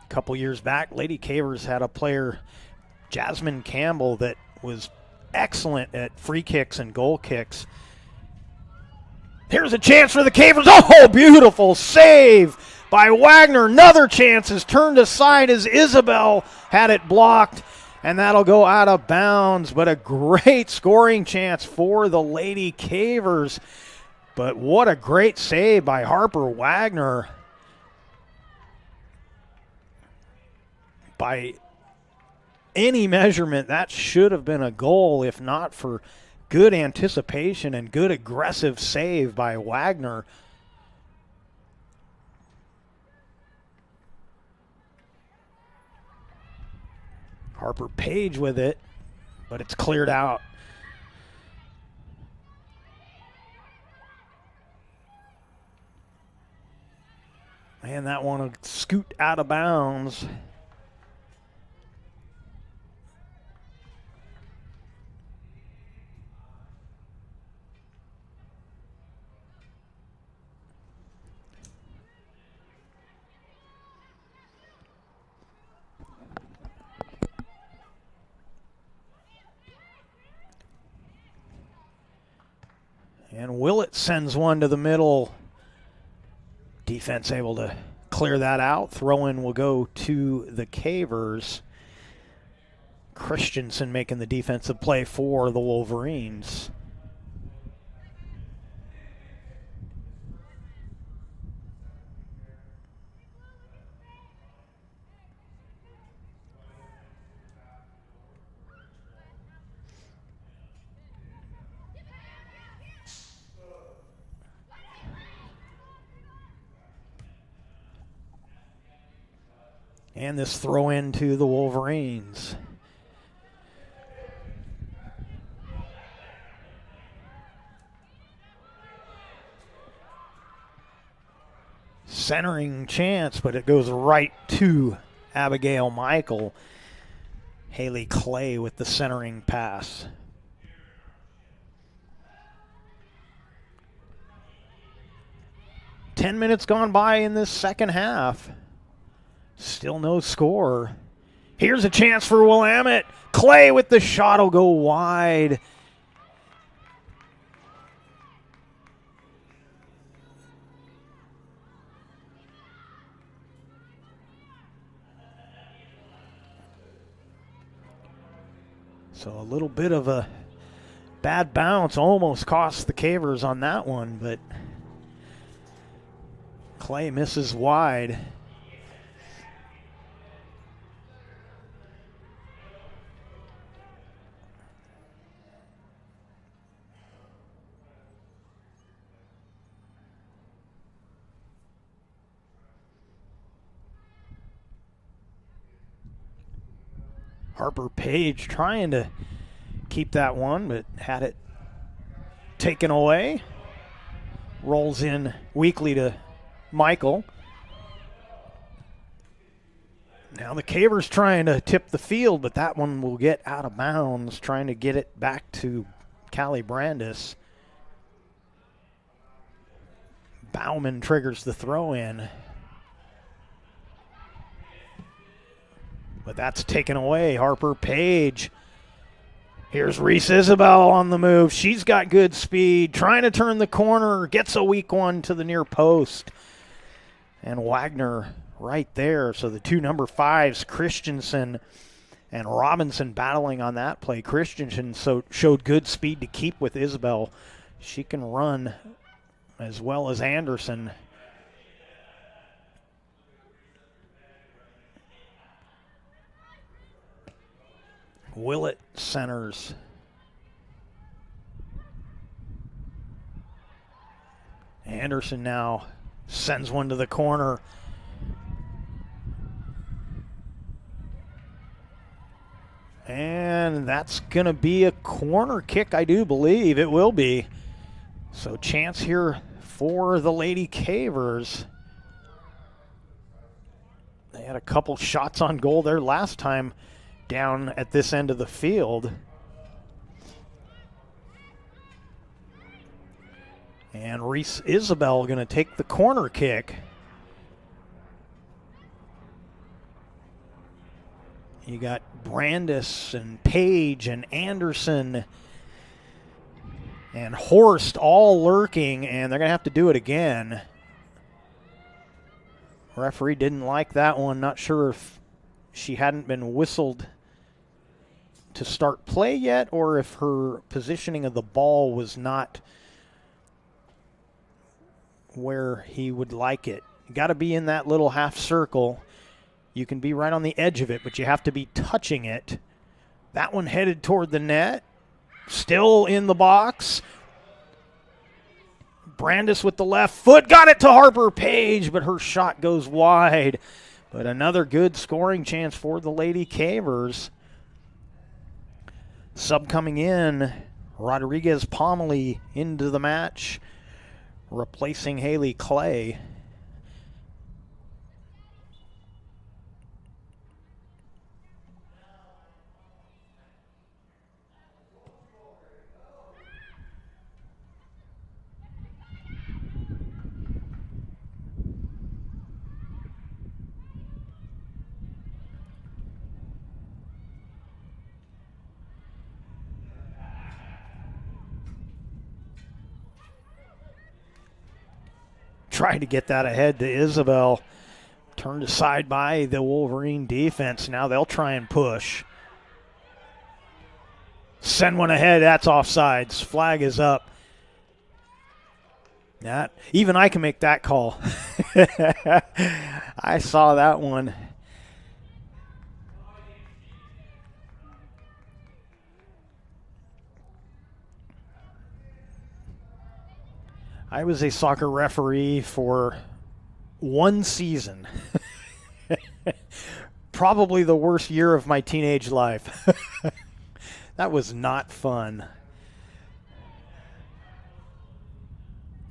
A couple years back, Lady Cavers had a player, Jasmine Campbell, that was excellent at free kicks and goal kicks. Here's a chance for the Cavers. Oh, beautiful save by Wagner. Another chance is turned aside as Isabel had it blocked. And that'll go out of bounds, but a great scoring chance for the Lady Cavers. But what a great save by Harper Wagner. By any measurement, that should have been a goal, if not for good anticipation and good aggressive save by Wagner. Harper Page with it, but it's cleared out. And that one will scoot out of bounds. And Willett sends one to the middle. Defense able to clear that out. Throw-in will go to the Cavers. Christensen making the defensive play for the Wolverines. And this throw in to the Wolverines. Centering chance, but it goes right to Abigail Michael. Haley Clay with the centering pass. Ten minutes gone by in this second half. Still no score. Here's a chance for Willamette. Clay with the shot will go wide. So a little bit of a bad bounce almost cost the Cavers on that one, but Clay misses wide. Harper Page trying to keep that one, but had it taken away. Rolls in weakly to Michael. Now the Cavers trying to tip the field, but that one will get out of bounds, trying to get it back to Callie Brandis. Bauman triggers the throw in. But that's taken away. Harper Page. Here's Reese Isabel on the move. She's got good speed. Trying to turn the corner. Gets a weak one to the near post. And Wagner right there. So the two number 5s, Christensen and Robinson, battling on that play. Christensen showed good speed to keep with Isabel. She can run as well as Anderson. Willett centers. Anderson now sends one to the corner. And that's going to be a corner kick, I do believe. It will be. So chance here for the Lady Cavers. They had a couple shots on goal there last time down at this end of the field. And Reese Isabel going to take the corner kick. You got Brandis and Page and Anderson and Horst all lurking, and they're going to have to do it again. Referee didn't like that one. Not sure if she hadn't been whistled to start play yet, or if her positioning of the ball was not where he would like it. You got to be in that little half circle. You can be right on the edge of it, but you have to be touching it. That one headed toward the net. Still in the box. Brandis with the left foot. Got it to Harper Page, but her shot goes wide. But another good scoring chance for the Lady Cavers. Sub coming in, Rodriguez Pomelee into the match, replacing Haley Clay. Tried to get that ahead to Isabel. Turned aside by the Wolverine defense. Now they'll try and push. Send one ahead. That's offsides. Flag is up. Even I can make that call. I saw that one. I was a soccer referee for one season. Probably the worst year of my teenage life. That was not fun.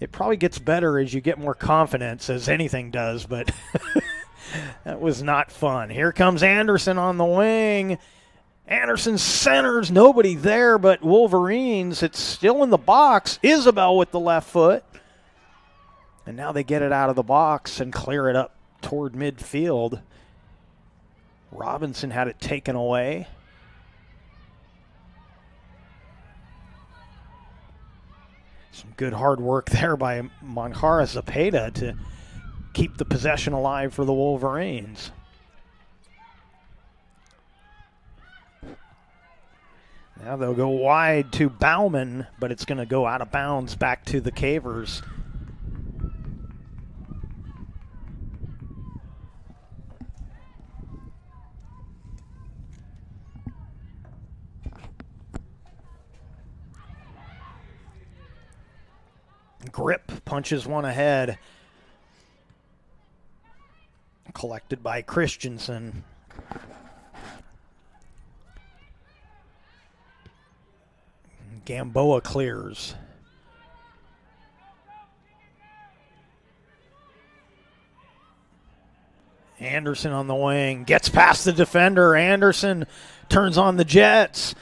It probably gets better as you get more confidence, as anything does, but that was not fun. Here comes Anderson on the wing. Anderson centers, nobody there but Wolverines. It's still in the box. Isabel with the left foot. And now they get it out of the box and clear it up toward midfield. Robinson had it taken away. Some good hard work there by Monjara Zepeda to keep the possession alive for the Wolverines. Now they'll go wide to Bauman, but it's going to go out of bounds back to the Cavers. Grip punches one ahead. Collected by Christensen. Gamboa clears. Anderson on the wing. Gets past the defender. Anderson turns on the Jets.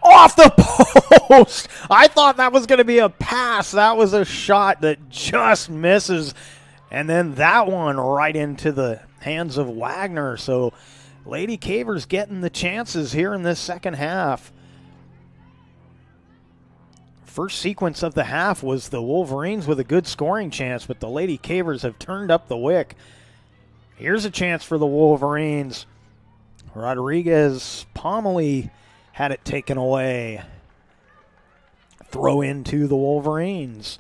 Off the post! I thought that was going to be a pass. That was a shot that just misses. And then that one right into the hands of Wagner. So Lady Cavers getting the chances here in this second half. First sequence of the half was the Wolverines with a good scoring chance, but the Lady Cavers have turned up the wick. Here's a chance for the Wolverines. Rodriguez Pomelee had it taken away. Throw into the Wolverines.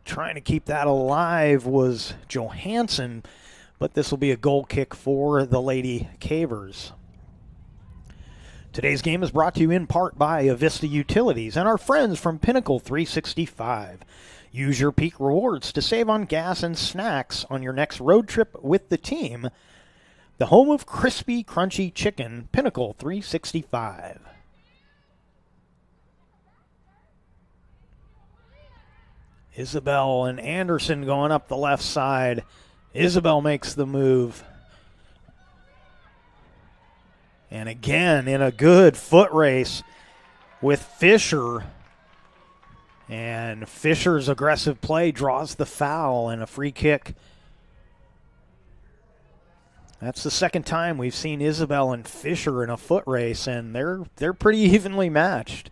Trying to keep that alive was Johansson, but this will be a goal kick for the Lady Cavers. Today's game is brought to you in part by Avista Utilities and our friends from Pinnacle 365. Use your peak rewards to save on gas and snacks on your next road trip with the team. The home of crispy, crunchy chicken, Pinnacle 365. Isabel and Anderson going up the left side. Isabel makes the move. And again, in a good foot race with Fisher. And Fisher's aggressive play draws the foul and a free kick. That's the second time we've seen Isabel and Fisher in a foot race, and they're pretty evenly matched.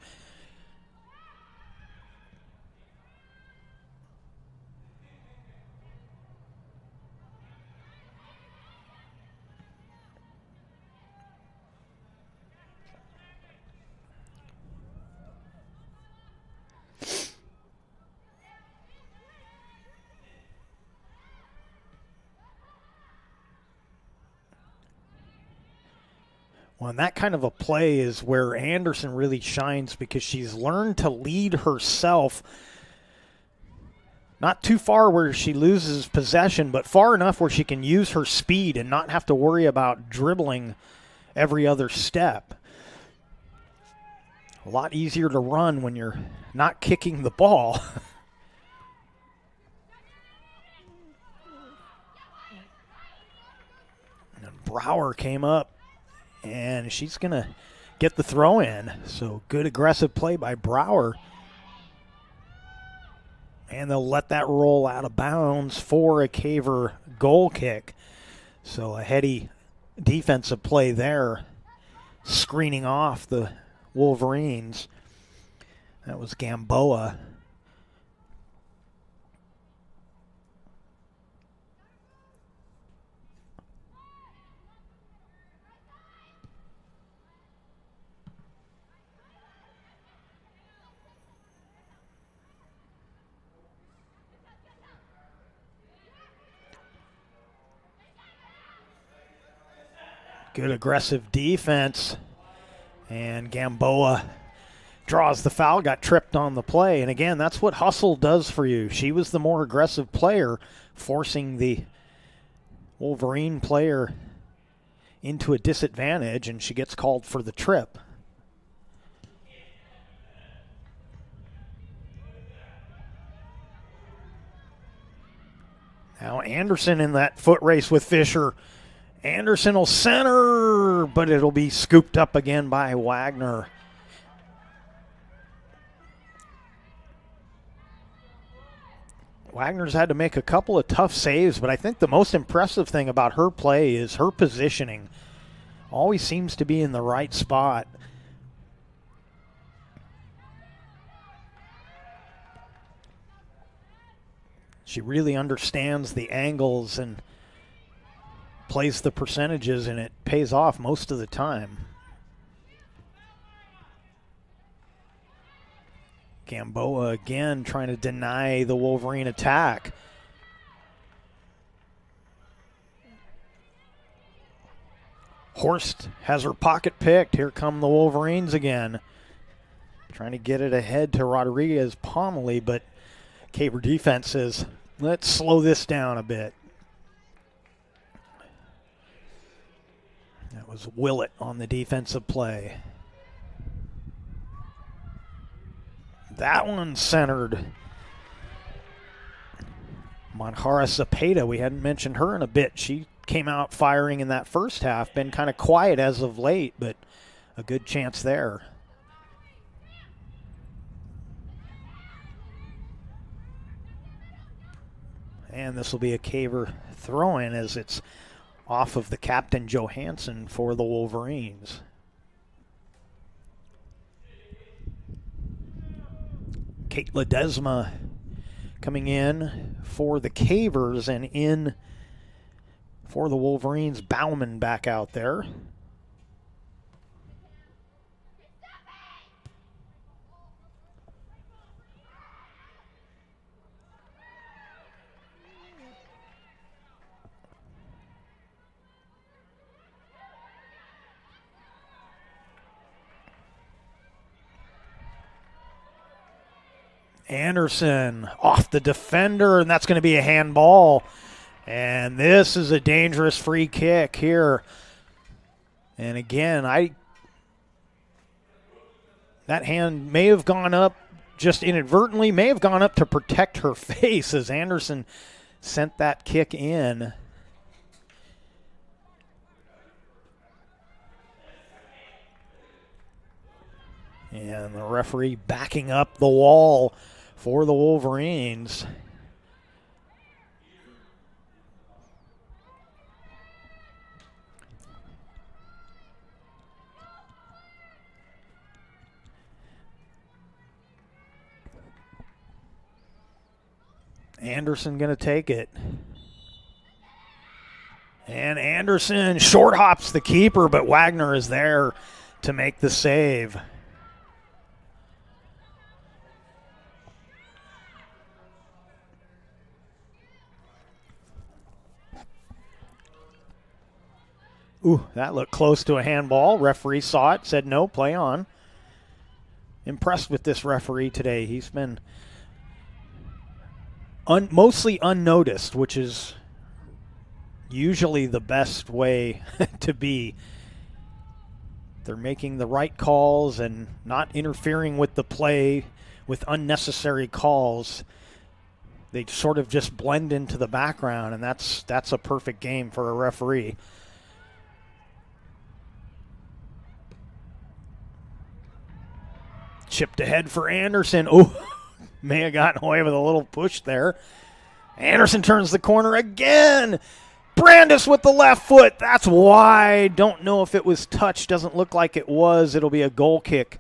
Well, and that kind of a play is where Anderson really shines because she's learned to lead herself. Not too far where she loses possession, but far enough where she can use her speed and not have to worry about dribbling every other step. A lot easier to run when you're not kicking the ball. And Brower came up, and she's going to get the throw in. So good aggressive play by Brower. And they'll let that roll out of bounds for a Caver goal kick. So a heady defensive play there, screening off the Wolverines. That was Gamboa. Good aggressive defense. And Gamboa draws the foul, got tripped on the play. And again, that's what hustle does for you. She was the more aggressive player, forcing the Wolverine player into a disadvantage, and she gets called for the trip. Now Anderson in that foot race with Fisher. Anderson will center, but it'll be scooped up again by Wagner. Wagner's had to make a couple of tough saves, but I think the most impressive thing about her play is her positioning. Always seems to be in the right spot. She really understands the angles and plays the percentages, and it pays off most of the time. Gamboa again trying to deny the Wolverine attack. Horst has her pocket picked. Here come the Wolverines again. Trying to get it ahead to Rodriguez Pomelee, but Caver defense says, let's slow this down a bit. That was Willett on the defensive play. That one centered. Manjara Cepeda, we hadn't mentioned her in a bit. She came out firing in that first half. Been kind of quiet as of late, but a good chance there. And this will be a Caver throw-in as it's off of the captain Johansson for the Wolverines. Kate Ledesma coming in for the Cavers, and in for the Wolverines, Bauman back out there. Anderson off the defender, and that's going to be a handball. And this is a dangerous free kick here. And again, that hand may have gone up just inadvertently, may have gone up to protect her face as Anderson sent that kick in. And the referee backing up the wall for the Wolverines. Anderson going to take it. And Anderson short hops the keeper, but Wagner is there to make the save. Ooh, that looked close to a handball. Referee saw it, said no, play on. Impressed with this referee today. He's been mostly unnoticed, which is usually the best way to be. They're making the right calls and not interfering with the play with unnecessary calls. They sort of just blend into the background, and that's a perfect game for a referee. Chipped ahead for Anderson. Oh, may have gotten away with a little push there. Anderson turns the corner again. Brandis with the left foot. That's wide. Don't know if it was touched. Doesn't look like it was. It'll be a goal kick.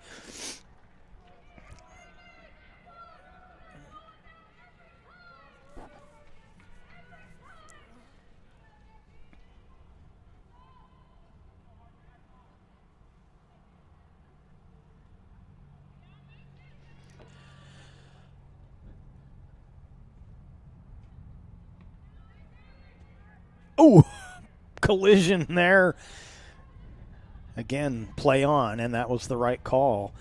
Ooh, collision there. Again, play on, and that was the right call.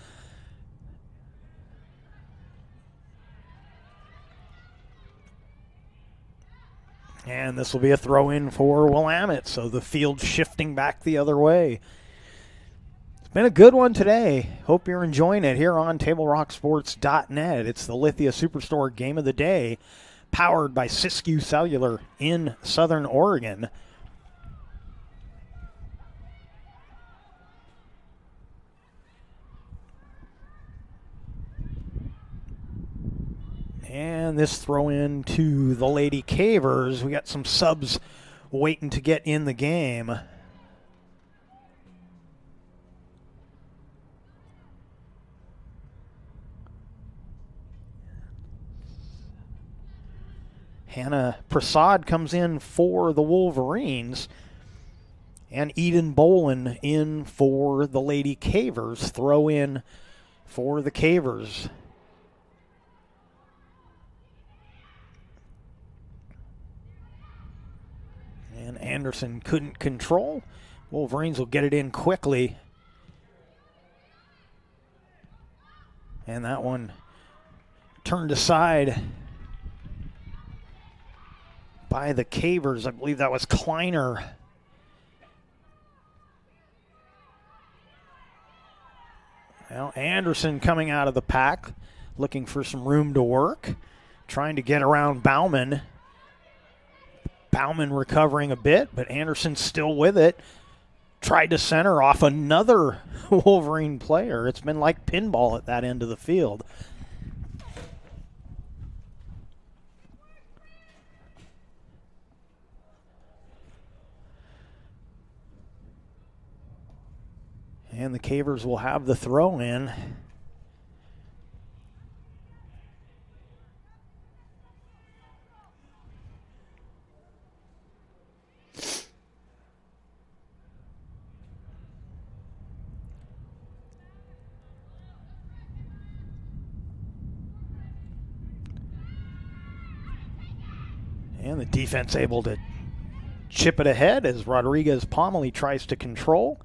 And this will be a throw-in for Willamette, so the field shifting back the other way. It's been a good one today. Hope you're enjoying it here on TableRockSports.net. It's the Lithia Superstore Game of the Day, powered by Siskiyou Cellular in Southern Oregon. And this throw in to the Lady Cavers. We got some subs waiting to get in the game. Hannah Prasad comes in for the Wolverines. And Eden Bolin in for the Lady Cavers. Throw in for the Cavers. And Anderson couldn't control. Wolverines will get it in quickly. And that one turned aside by the Cavers. I believe that was Kleiner. Well, Anderson coming out of the pack, looking for some room to work, trying to get around Bauman. Bauman recovering a bit, but Anderson still with it. Tried to center off another Wolverine player. It's been like pinball at that end of the field. And the Cavers will have the throw in. And the defense able to chip it ahead as Rodriguez Pomeroy tries to control.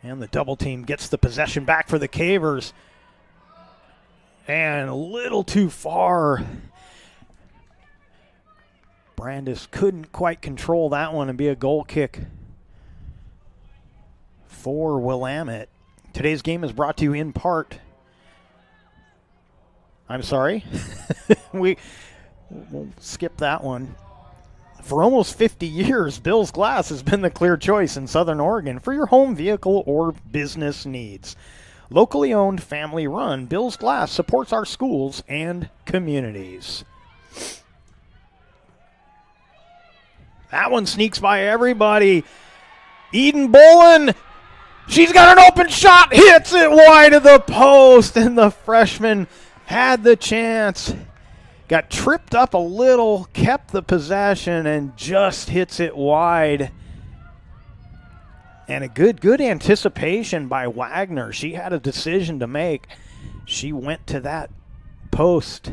And the double team gets the possession back for the Cavers. And a little too far. Brandis couldn't quite control that one and be a goal kick for Willamette. Today's game is brought to you in part. I'm sorry. We'll skip that one. For almost 50 years, Bill's Glass has been the clear choice in Southern Oregon for your home vehicle or business needs. Locally owned, family run, Bill's Glass supports our schools and communities. That one sneaks by everybody. Eden Bolin. She's got an open shot, hits it wide of the post, and the freshman had the chance. Got tripped up a little, kept the possession, and just hits it wide. And a good anticipation by Wagner. She had a decision to make. She went to that post.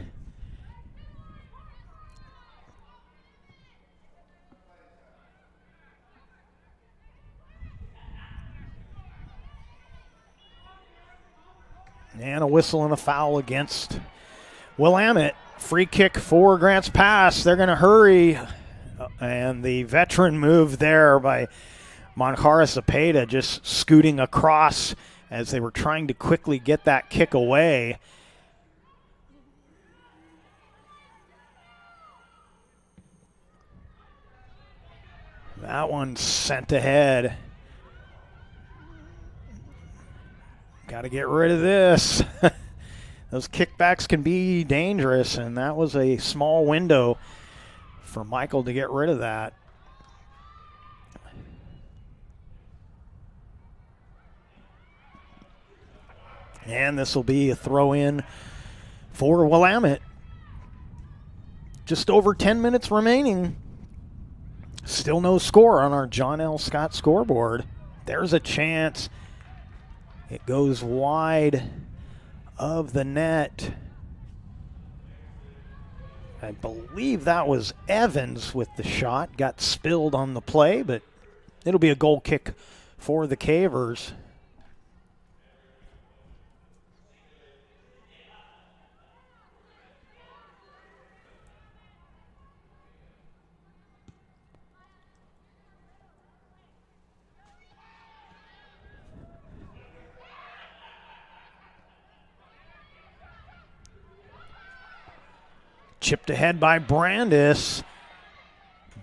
And a whistle and a foul against Willamette. Free kick for Grants Pass. They're going to hurry. And the veteran move there by Monjara Cepeda, just scooting across as they were trying to quickly get that kick away. That one sent ahead. Got to get rid of this. Those kickbacks can be dangerous, and that was a small window for Michael to get rid of that. And this will be a throw-in for Willamette. Just over 10 minutes remaining. Still no score on our John L. Scott scoreboard. There's a chance. It goes wide of the net. I believe that was Evans with the shot. Got spilled on the play, but it'll be a goal kick for the Cavers. Chipped ahead by Brandis.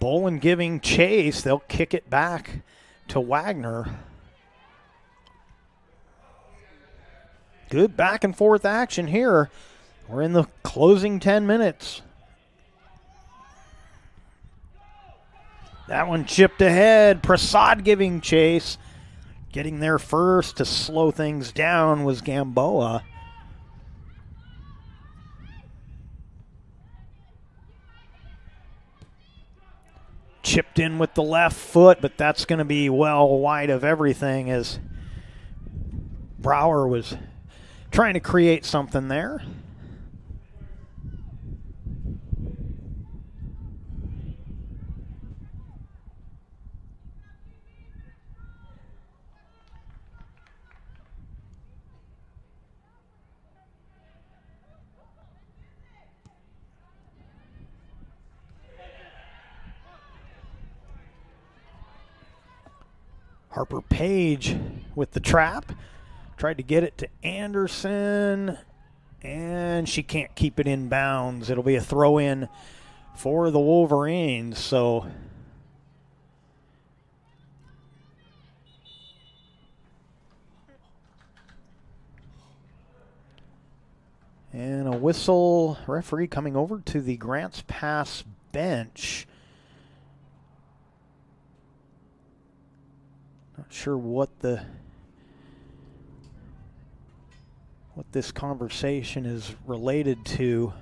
Bolin giving chase. They'll kick it back to Wagner. Good back and forth action here. We're in the closing 10 minutes. That one chipped ahead. Prasad giving chase. Getting there first to slow things down was Gamboa. Chipped in with the left foot, but that's going to be well wide of everything as Brower was trying to create something there. Harper Page with the trap. Tried to get it to Anderson, and she can't keep it in bounds. It'll be a throw-in for the Wolverines. So and a whistle. Referee coming over to the Grants Pass bench. Not sure what this conversation is related to.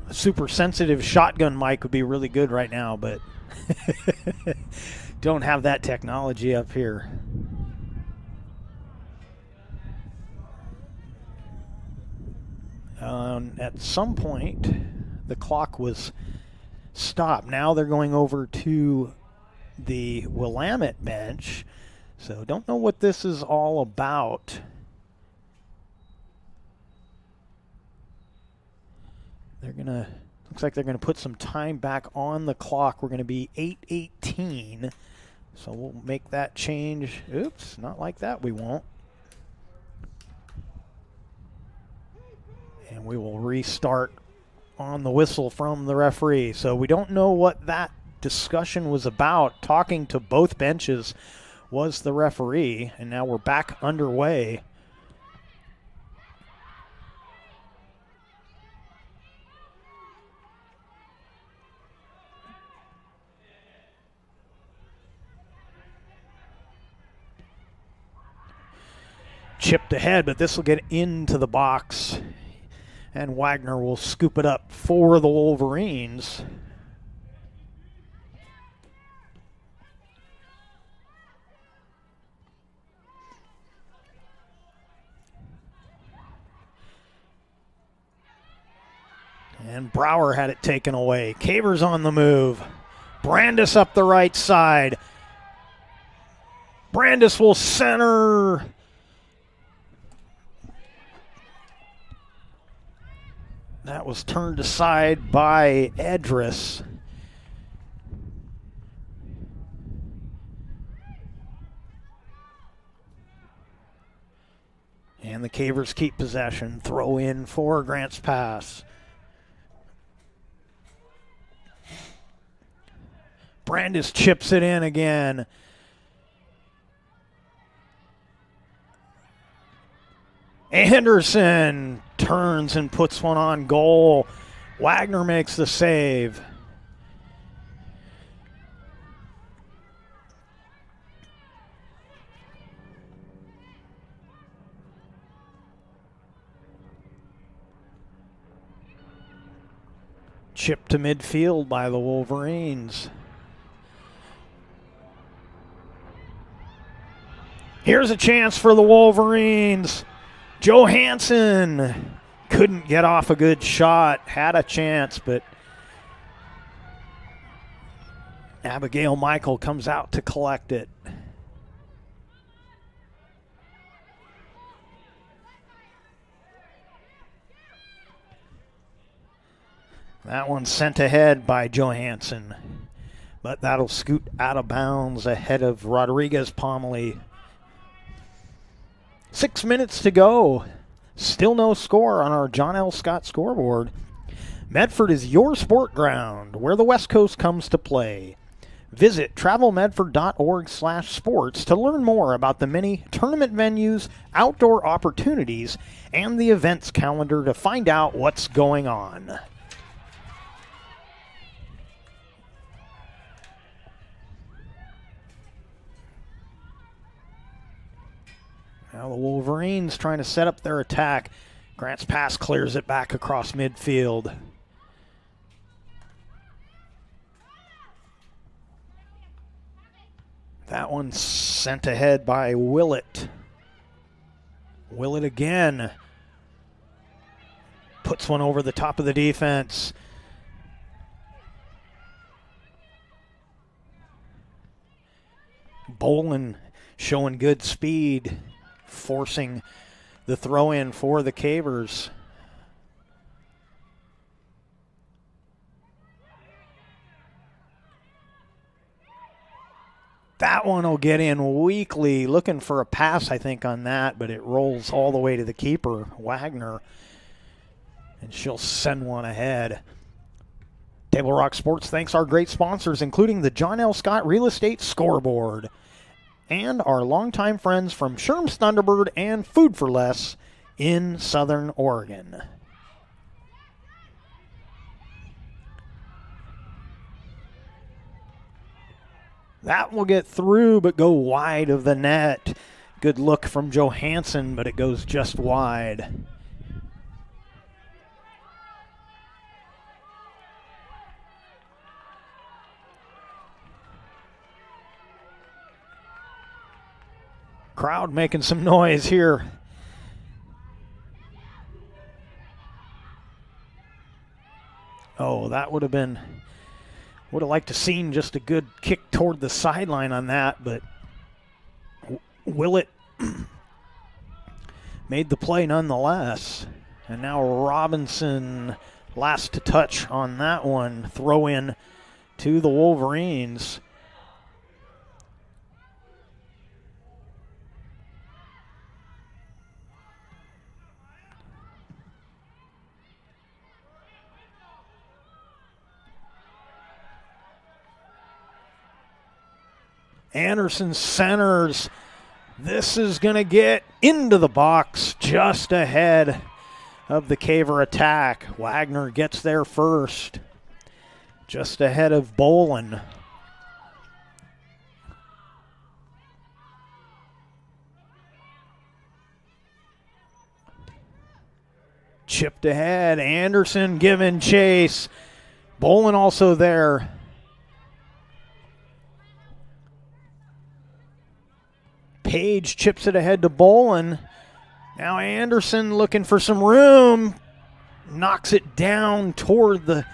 A super sensitive shotgun mic would be really good right now, but don't have that technology up here. At some point, the clock was stopped. Now they're going over to the Willamette bench. So don't know what this is all about. Looks like they're gonna put some time back on the clock. We're gonna be 8:18. So we'll make that change. Oops, not like that, we won't. And we will restart on the whistle from the referee. So we don't know what that discussion was about. Talking to both benches was the referee, and now we're back underway. Chipped ahead, but this will get into the box. And Wagner will scoop it up for the Wolverines. And Brower had it taken away. Cavers on the move. Brandis up the right side. Brandis will center. That was turned aside by Edris. And the Cavers keep possession. Throw in for Grants Pass. Brandis chips it in again. Anderson turns and puts one on goal. Wagner makes the save. Chip to midfield by the Wolverines. Here's a chance for the Wolverines. Johansson couldn't get off a good shot. Had a chance, but Abigail Michael comes out to collect it. That one's sent ahead by Johansson, but that'll scoot out of bounds ahead of Rodriguez Pomelee. 6 minutes to go. Still no score on our John L. Scott scoreboard. Medford is your sport ground where the West Coast comes to play. Visit travelmedford.org/sports to learn more about the many tournament venues, outdoor opportunities, and the events calendar to find out what's going on. Now the Wolverines trying to set up their attack. Grants Pass clears it back across midfield. That one sent ahead by Willett. Willett again. Puts one over the top of the defense. Bolin showing good speed, forcing the throw-in for the Cavers. That one will get in weakly. Looking for a pass, I think, on that, but it rolls all the way to the keeper, Wagner, and she'll send one ahead. Table Rock Sports thanks our great sponsors, including the John L. Scott Real Estate Scoreboard and our longtime friends from Sherm's Thunderbird and Food for Less in Southern Oregon. That will get through but go wide of the net. Good look from Johansson, but it goes just wide. Crowd making some noise here. Oh, that would have liked to seen just a good kick toward the sideline on that, but Willett made the play nonetheless. And now Robinson last to touch on that one. Throw in to the Wolverines. Anderson centers. This is going to get into the box just ahead of the Caver attack. Wagner gets there first, just ahead of Bolin. Chipped ahead. Anderson giving chase. Bolin also there. Page chips it ahead to Bolin. Now Anderson looking for some room. Knocks it down toward the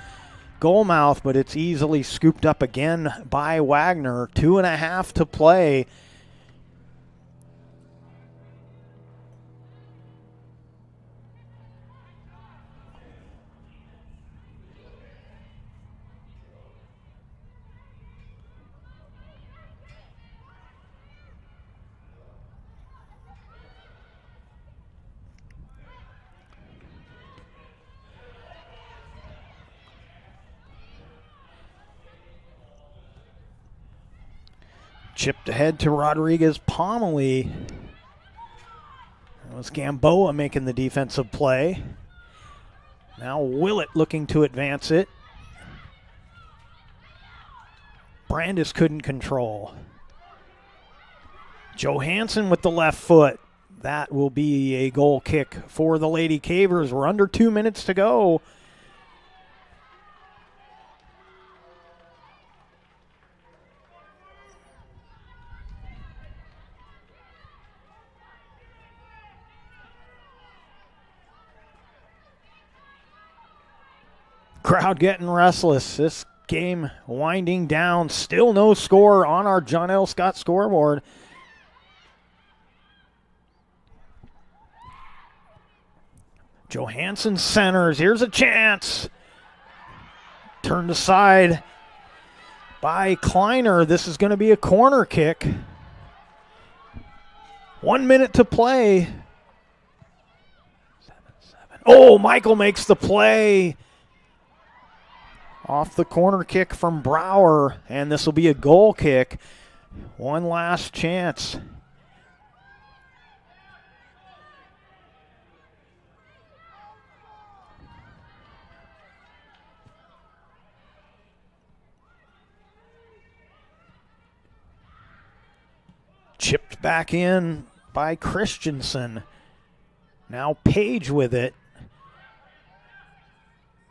goal mouth, but it's easily scooped up again by Wagner. 2.5 to play. Chipped ahead to Rodriguez Pomelee. That was Gamboa making the defensive play. Now Willett looking to advance it. Brandis couldn't control. Johansson with the left foot. That will be a goal kick for the Lady Cavers. We're under 2 minutes to go. Crowd getting restless. This game winding down. Still no score on our John L. Scott scoreboard. Johansson centers. Here's a chance. Turned aside by Kleiner. This is going to be a corner kick. 1 minute to play. Oh, Michael makes the play. Off the corner kick from Brower, and this will be a goal kick. One last chance. Chipped back in by Christensen. Now Page with it.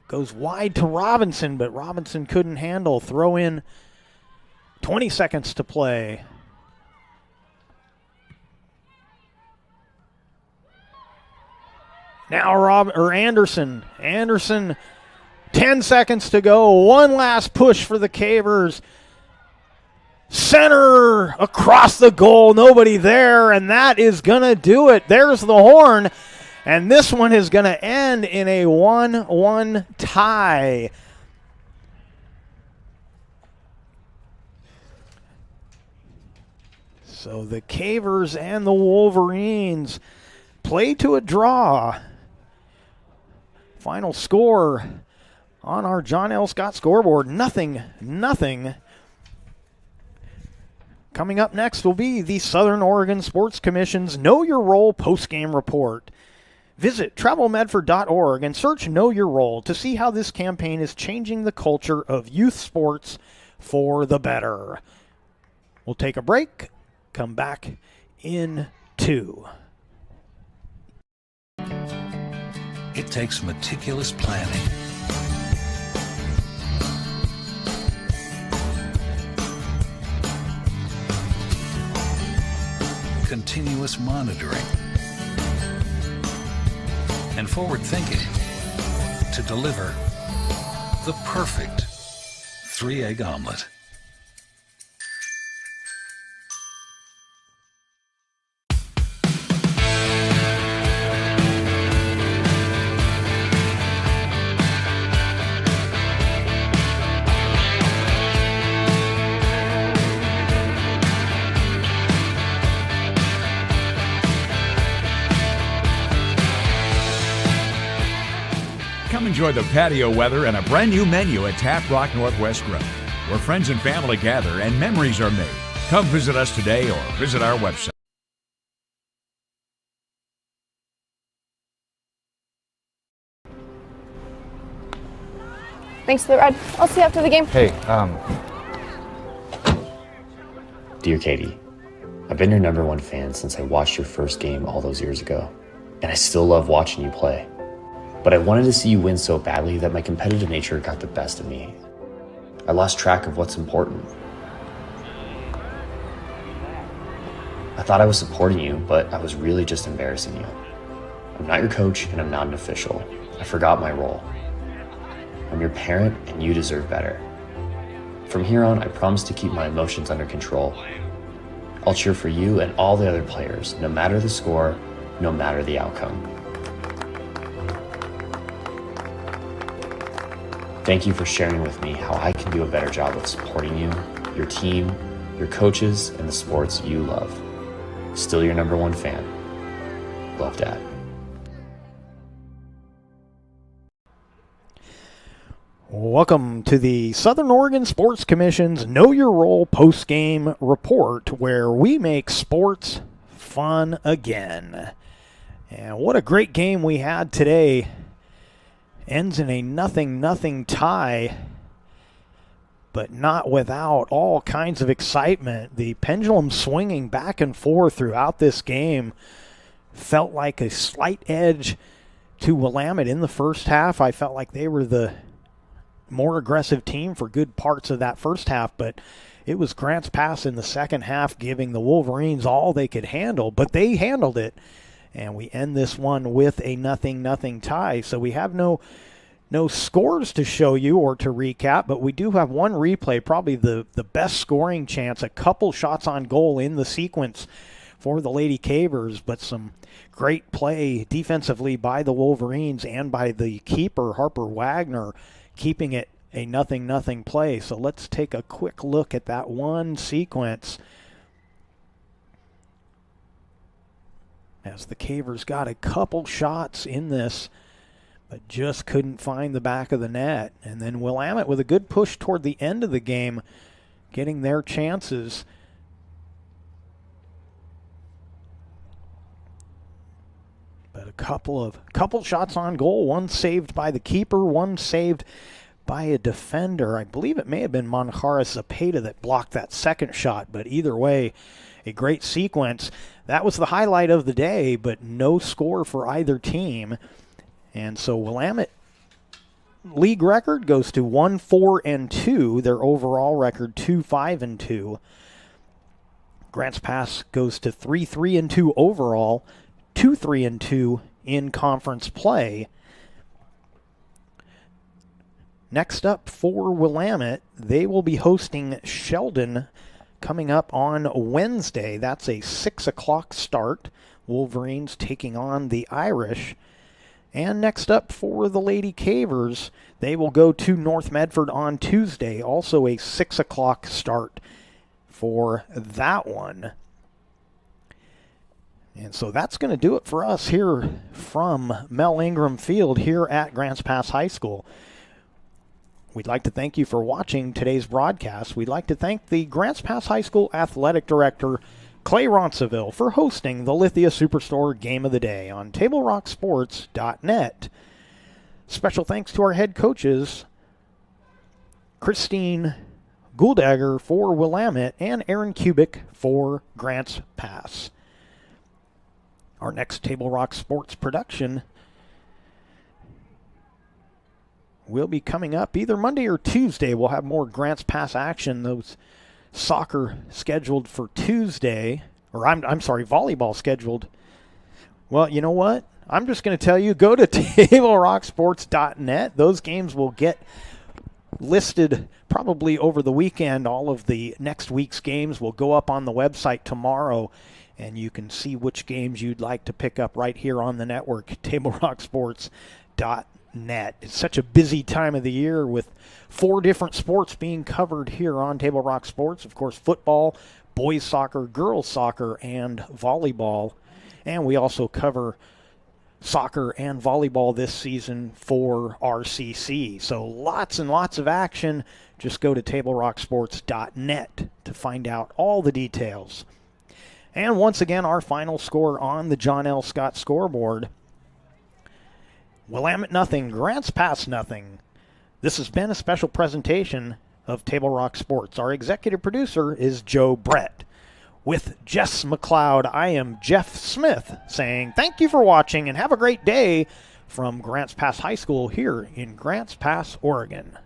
Goes wide to Robinson, but Robinson couldn't handle. Throw in. 20 seconds to play. Now Anderson. Anderson, 10 seconds to go. One last push for the Cavers. Center across the goal. Nobody there, and that is going to do it. There's the horn. And this one is going to end in a 1-1 tie. So the Cavers and the Wolverines play to a draw. Final score on our John L. Scott scoreboard, 0-0. Coming up next will be the Southern Oregon Sports Commission's Know Your Role postgame report. Visit travelmedford.org and search Know Your Role to see how this campaign is changing the culture of youth sports for the better. We'll take a break, come back in 2. It takes meticulous planning, continuous monitoring, and forward thinking to deliver the perfect 3-egg omelet. Enjoy the patio weather and a brand new menu at Tap Rock Northwest Grill, where friends and family gather and memories are made. Come visit us today or visit our website. Thanks for the ride. I'll see you after the game. Hey, Dear Katie, I've been your #1 fan since I watched your first game all those years ago, and I still love watching you play. But I wanted to see you win so badly that my competitive nature got the best of me. I lost track of what's important. I thought I was supporting you, but I was really just embarrassing you. I'm not your coach and I'm not an official. I forgot my role. I'm your parent, and you deserve better. From here on, I promise to keep my emotions under control. I'll cheer for you and all the other players, no matter the score, no matter the outcome. Thank you for sharing with me how I can do a better job of supporting you, your team, your coaches, and the sports you love. Still your number one fan. Love, Dad. Welcome to the Southern Oregon Sports Commission's Know Your Role post-game report, where we make sports fun again. And what a great game we had today. Ends in a 0-0 tie, but not without all kinds of excitement. The pendulum swinging back and forth throughout this game. Felt like a slight edge to Willamette in the first half. I felt like they were the more aggressive team for good parts of that first half, but it was Grants Pass in the second half giving the Wolverines all they could handle, but they handled it. And we end this one with a 0-0 tie. So we have no scores to show you or to recap, but we do have one replay, probably the best scoring chance, a couple shots on goal in the sequence for the Lady Cavers, but some great play defensively by the Wolverines and by the keeper, Harper Wagner, keeping it a 0-0 play. So let's take a quick look at that one sequence, as the Cavers got a couple shots in this, but just couldn't find the back of the net. And then Willamette with a good push toward the end of the game, getting their chances. But a couple shots on goal, one saved by the keeper, one saved by a defender. I believe it may have been Manjara Zapata that blocked that second shot, but either way, a great sequence. That was the highlight of the day, but no score for either team. And so Willamette league record goes to 1-4-2. Their overall record 2-5-2. Grants Pass goes to 3-3-2 overall, 2-3-2 in conference play. Next up for Willamette, they will be hosting Sheldon coming up on Wednesday. That's a 6 o'clock start. Wolverines taking on the Irish. And next up for the Lady Cavers, they will go to North Medford on Tuesday. Also a 6 o'clock start for that one. And so that's going to do it for us here from Mel Ingram Field here at Grants Pass High School. We'd like to thank you for watching today's broadcast. We'd like to thank the Grants Pass High School Athletic Director, Clay Ronceville, for hosting the Lithia Superstore Game of the Day on TableRockSports.net. Special thanks to our head coaches, Christine Gouldagger for Willamette and Aaron Kubik for Grants Pass. Our next Table Rock Sports production will be coming up either Monday or Tuesday. We'll have more Grants Pass action. Those soccer scheduled for Tuesday, or I'm sorry, volleyball scheduled. Well, you know what? I'm just going to tell you, go to TableRockSports.net. Those games will get listed probably over the weekend. All of the next week's games will go up on the website tomorrow, and you can see which games you'd like to pick up right here on the network, TableRockSports.net. It's such a busy time of the year with 4 different sports being covered here on Table Rock Sports. Of course, football, boys soccer, girls soccer, and volleyball. And we also cover soccer and volleyball this season for RCC. So lots and lots of action. Just go to TableRockSports.net to find out all the details. And once again, our final score on the John L. Scott scoreboard: Willamette nothing, Grants Pass nothing. This has been a special presentation of Table Rock Sports. Our executive producer is Joe Brett. With Jess McLeod, I am Jeff Smith saying thank you for watching and have a great day from Grants Pass High School here in Grants Pass, Oregon.